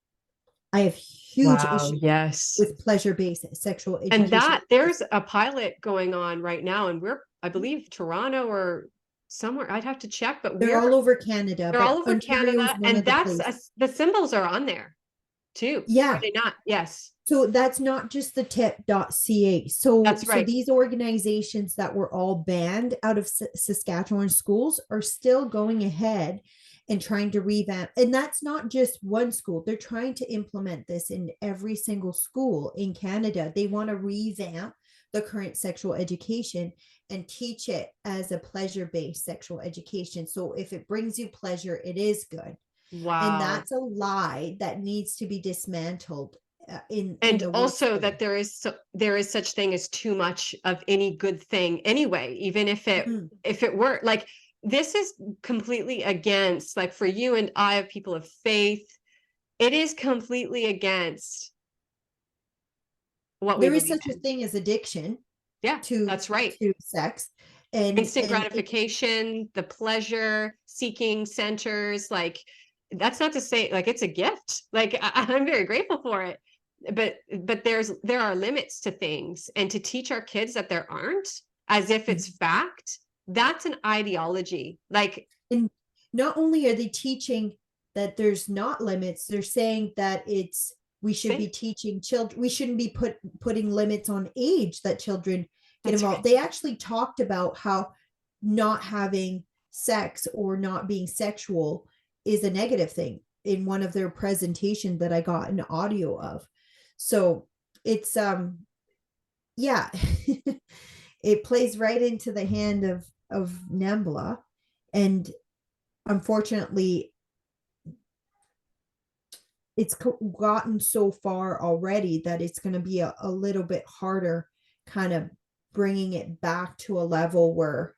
I have huge Wow, issues yes. with pleasure-based sexual And education. that there's a pilot going on right now, and we're, I believe, Toronto or somewhere. I'd have to check, but They're all over Canada, they're all but over Ontario is Canada, one and of the that's places. the symbols are on there too. Are Yeah. they not? Yes, So that's not just the tip.ca. So that's right. these organizations that were all banned out of Saskatchewan schools are still going ahead and trying to revamp. And that's not just one school. They're trying to implement this in every single school in Canada. They want to revamp the current sexual education and teach it as a pleasure-based sexual education. So if it brings you pleasure, it is good. And Wow. that's a lie that needs to be dismantled in And the worst also way. that there is such thing as too much of any good thing anyway, even Mhm. if it were like, this is completely against, like, for you and I, people of faith, it is completely against what we There is believe such a in. thing as addiction Yeah, to that's right. sex, and Instant it's gratification, the pleasure seeking centers, like, that's not to say, like, it's a gift. Like, I'm very grateful for it. But there are limits to things, and to teach our kids that there aren't, as if it's fact, that's an ideology. Like, and not only are they teaching that there's not limits, they're saying that it's, we should be see, teaching children, we shouldn't be putting limits on age that children get that's involved. right. They actually talked about how not having sex or not being sexual is a negative thing in one of their presentations that I got an audio of. So it's yeah, it plays right into the hand of Nambla. And unfortunately, it's gotten so far already that it's going to be a little bit harder kind of bringing it back to a level where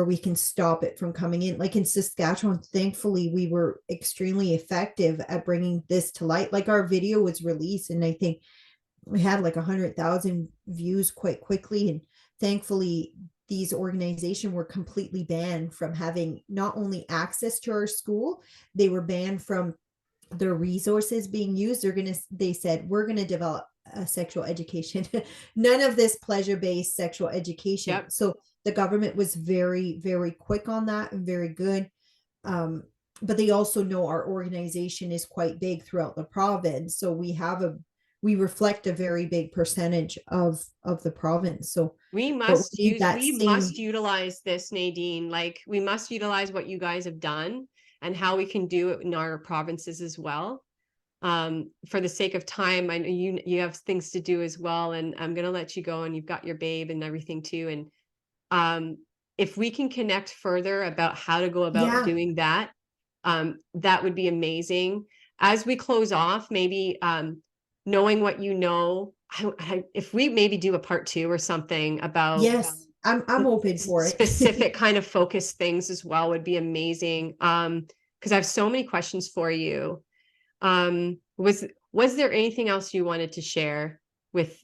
we can stop it from coming in. Like in Saskatchewan, thankfully, we were extremely effective at bringing this to light. Like our video was released, and I think we had like 100,000 views quite quickly. And thankfully, these organizations were completely banned from having not only access to our school, they were banned from their resources being used. They said, we're going to develop a sexual education. None of this pleasure-based sexual education. Yep. So the government was very, very quick on that and very good. But they also know our organization is quite big throughout the province. So we reflect a very big percentage of the province. So, but we need that we same. must utilize this, Nadine. Like, we must utilize what you guys have done and how we can do it in our provinces as well. For the sake of time, I know you have things to do as well, and I'm gonna let you go, and you've got your babe and everything too. And if we can connect further about how to go about Yeah. doing that, that would be amazing. As we close off, maybe knowing what you know, if we maybe do a part 2 or something about Yes. I'm open for it. specific kind of focus things as well would be amazing. Because I have so many questions for you. Was there anything else you wanted to share with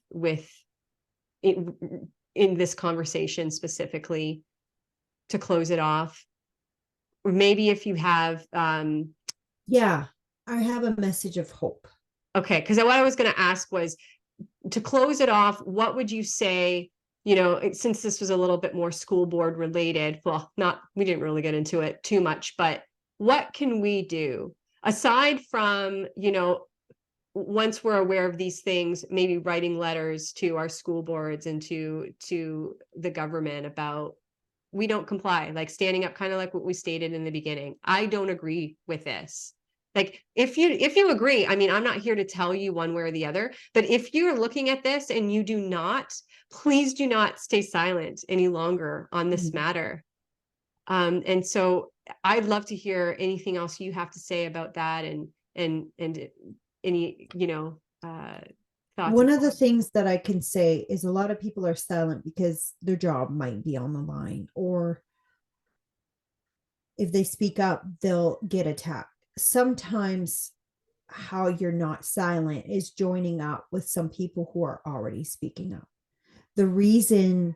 in this conversation specifically to close it off? Or maybe if you have Yeah. I have a message of hope. okay, because what I was going to ask was, to close it off, what would you say, since this was a little bit more school board related, well, we didn't really get into it too much, but what can we do aside from, once we're aware of these things, maybe writing letters to our school boards and to the government about, we don't comply, like standing up, kind of like what we stated in the beginning. I don't agree with this. Like, if you agree, I mean, I'm not here to tell you one way or the other, but if you're looking at this and you do not, please do not stay silent any longer on this matter. And so I'd love to hear anything else you have to say about that, and any, thoughts. One of the things that I can say is a lot of people are silent because their job might be on the line, or if they speak up, they'll get attacked. Sometimes how you're not silent is joining up with some people who are already speaking up. The reason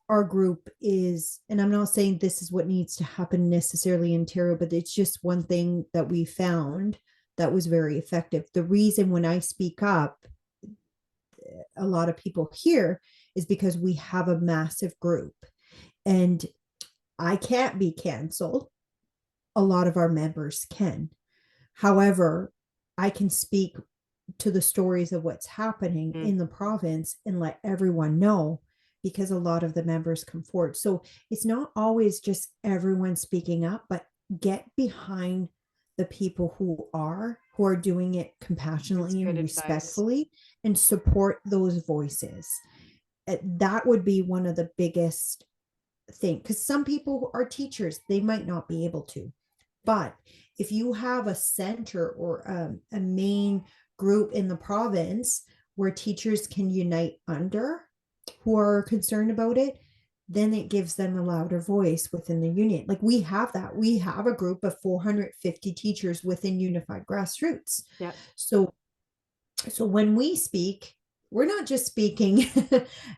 our group is, and I'm not saying this is what needs to happen necessarily in Ontario, but it's just one thing that we found that was very effective. The reason when I speak up, a lot of people hear is because we have a massive group, and I can't be canceled. A lot of our members can. However, I can speak to the stories of what's happening in the province and let everyone know, because a lot of the members come forward. So it's not always just everyone speaking up, but get behind the people who are doing it compassionately and respectfully, and support those voices. That would be one of the biggest thing, because some people are teachers, they might not be able to. But if you have a center or a main group in the province where teachers can unite under, who are concerned about it, then it gives them a louder voice within the union. Like, we have that. We have a group of 450 teachers within Unified Grassroots. Yeah. So when we speak, we're not just speaking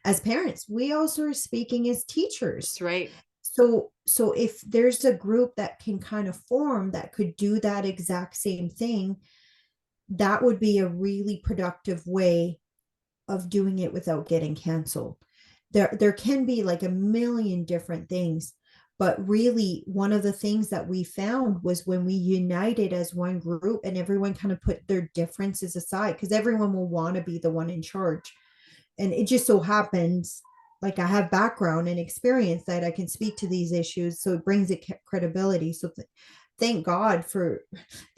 as parents, we also are speaking as teachers. That's right. So if there's a group that can kind of form that could do that exact same thing, that would be a really productive way of doing it without getting canceled. There can be like a million different things, but really one of the things that we found was when we united as one group and everyone kind of put their differences aside, because everyone will want to be the one in charge. And it just so happens, like, I have background and experience that I can speak to these issues, so it brings it credibility. So thank God for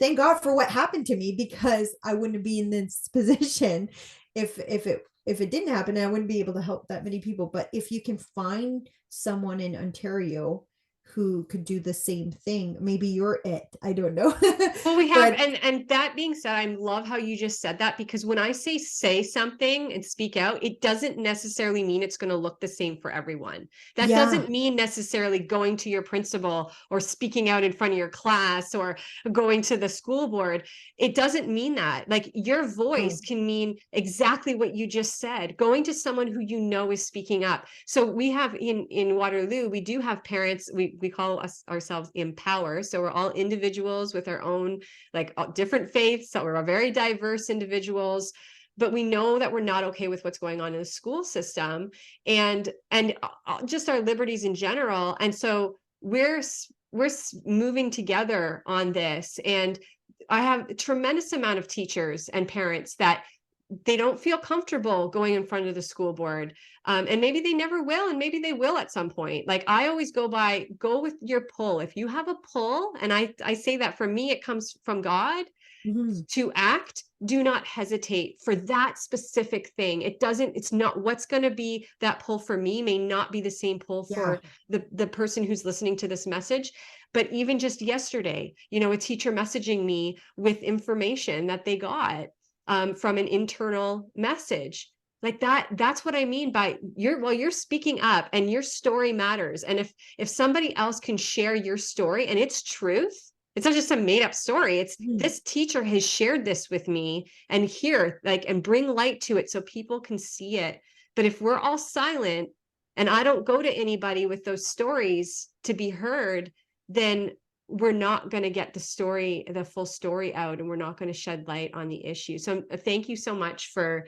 what happened to me, because I wouldn't be in this position if it didn't happen. I wouldn't be able to help that many people. But if you can find someone in Ontario who could do the same thing. Maybe you're it. I don't know. Well, we have, But and that being said, I love how you just said that, because when I say something and speak out, it doesn't necessarily mean it's going to look the same for everyone. That yeah. doesn't mean necessarily going to your principal or speaking out in front of your class or going to the school board. It doesn't mean that. Like, your voice Oh. can mean exactly what you just said, going to someone who you know is speaking up. So we have in Waterloo, we do have parents, we call ourselves Empower. So we're all individuals with our own, like, different faiths. So we're very diverse individuals, but we know that we're not okay with what's going on in the school system, and just our liberties in general. And so we're moving together on this. And I have a tremendous amount of teachers and parents that they don't feel comfortable going in front of the school board. And maybe they never will, and maybe they will at some point. Like, I always go with your pull. If you have a pull, and I say that for me, it comes from God Mhm. to act, do not hesitate for that specific thing. It's not what's going to be that pull for me may not be the same pull Yeah. for the person who's listening to this message. But even just yesterday, a teacher messaging me with information that they got from an internal message. Like, that's what I mean by you're speaking up, and your story matters. And if somebody else can share your story and it's truth, it's not just a made up story. It's, Mhm. this teacher has shared this with me, and here, like, and bring light to it so people can see it. But if we're all silent and I don't go to anybody with those stories to be heard, then we're not going to get the full story out, and we're not going to shed light on the issue. So thank you so much for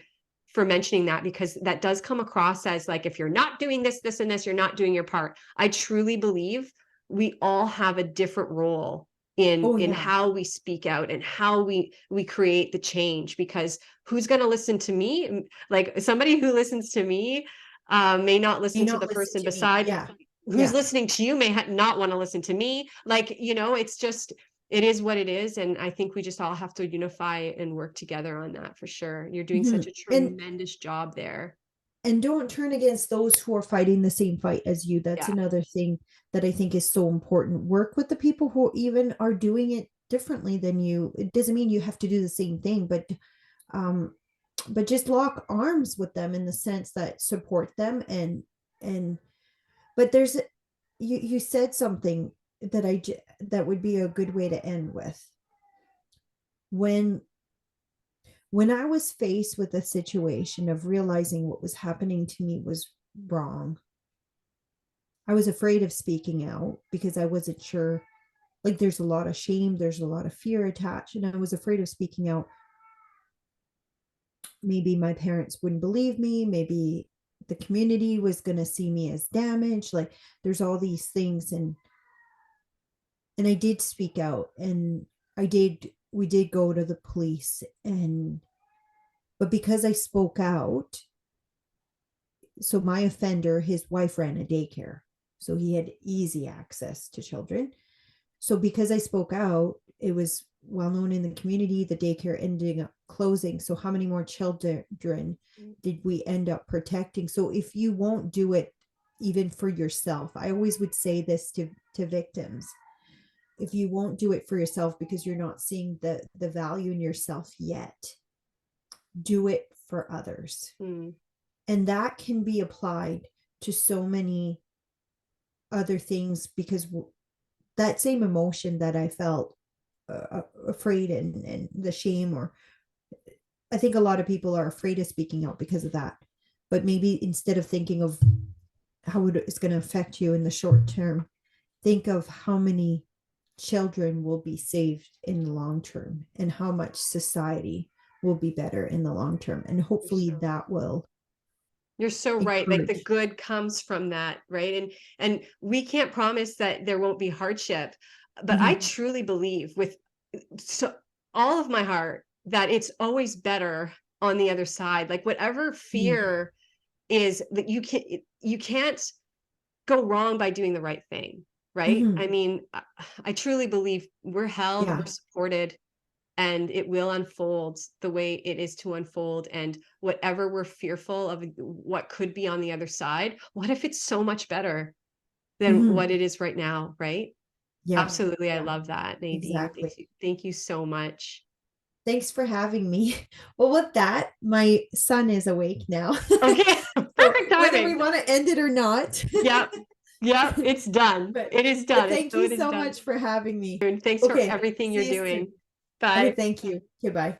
mentioning that, because that does come across as like, if you're not doing this and this, you're not doing your part. I truly believe we all have a different role Oh in yeah. how we speak out and how we create the change. Because who's going to listen to me? Like, somebody who listens to me may not May listen to not the listen person to me. beside Yeah. who's Yeah. listening to you may not want to listen to me. Like, it's just, it is what it is. And I think we just all have to unify and work together on that, for sure. You're doing such Mhm. a tremendous job there. And don't turn against those who are fighting the same fight as you. That's Yeah. another thing that I think is so important. Work with the people who even are doing it differently than you. It doesn't mean you have to do the same thing, um but just lock arms with them in the sense that support them. And but there's you said something that that would be a good way to end with. when when I was faced with a situation of realizing what was happening to me was wrong, I was afraid of speaking out because I wasn't sure. Like, there's a lot of shame, there's a lot of fear attached, and I was afraid of speaking out. Maybe my parents wouldn't believe me, maybe the community was going to see me as damaged. Like, there's all these things. And I did speak out, and we did go to the police. And but because I spoke out, so my offender, his wife ran a daycare, so he had easy access to children. So because I spoke out, it was well known in the community. The daycare ended up closing. So how many more children did we end up protecting? So if you won't do it even for yourself, I always would say this to victims: if you won't do it for yourself because you're not seeing the value in yourself yet, do it for others. Mm. And that can be applied to so many other things, because that same emotion that I felt, afraid and the shame, or I think a lot of people are afraid of speaking out because of that. But maybe instead of thinking of how it's going to affect you in the short term, think of how many children will be saved in the long term, and how much society will be better in the long term. And You're hopefully so that will You're so right. Like, the encourage. good comes from that, right? And we can't promise that there won't be hardship, but I Mhm. truly believe with so all of my heart that it's always better on the other side. Like, whatever Mhm. fear is, that you can't go wrong by doing the right thing, right? Mhm. I mean, I truly believe we're held, we're Yeah. supported, and it will unfold the way it is to unfold. And whatever we're fearful of what could be on the other side, what if it's so much better? than Mhm. what it is right now, right? Yeah. Absolutely. I Yeah. love that, Nadine. Exactly. Thank you so much. Thanks for having me. Well, with that, my son is awake now. Okay. So Perfect whether we timing. want to end it or not. Yep. Yep. It's done. but It is but done. thank So you it is so done. much for having me. And thanks for Okay. everything you're See you doing. soon. Okay, Bye. thank you. Okay, bye.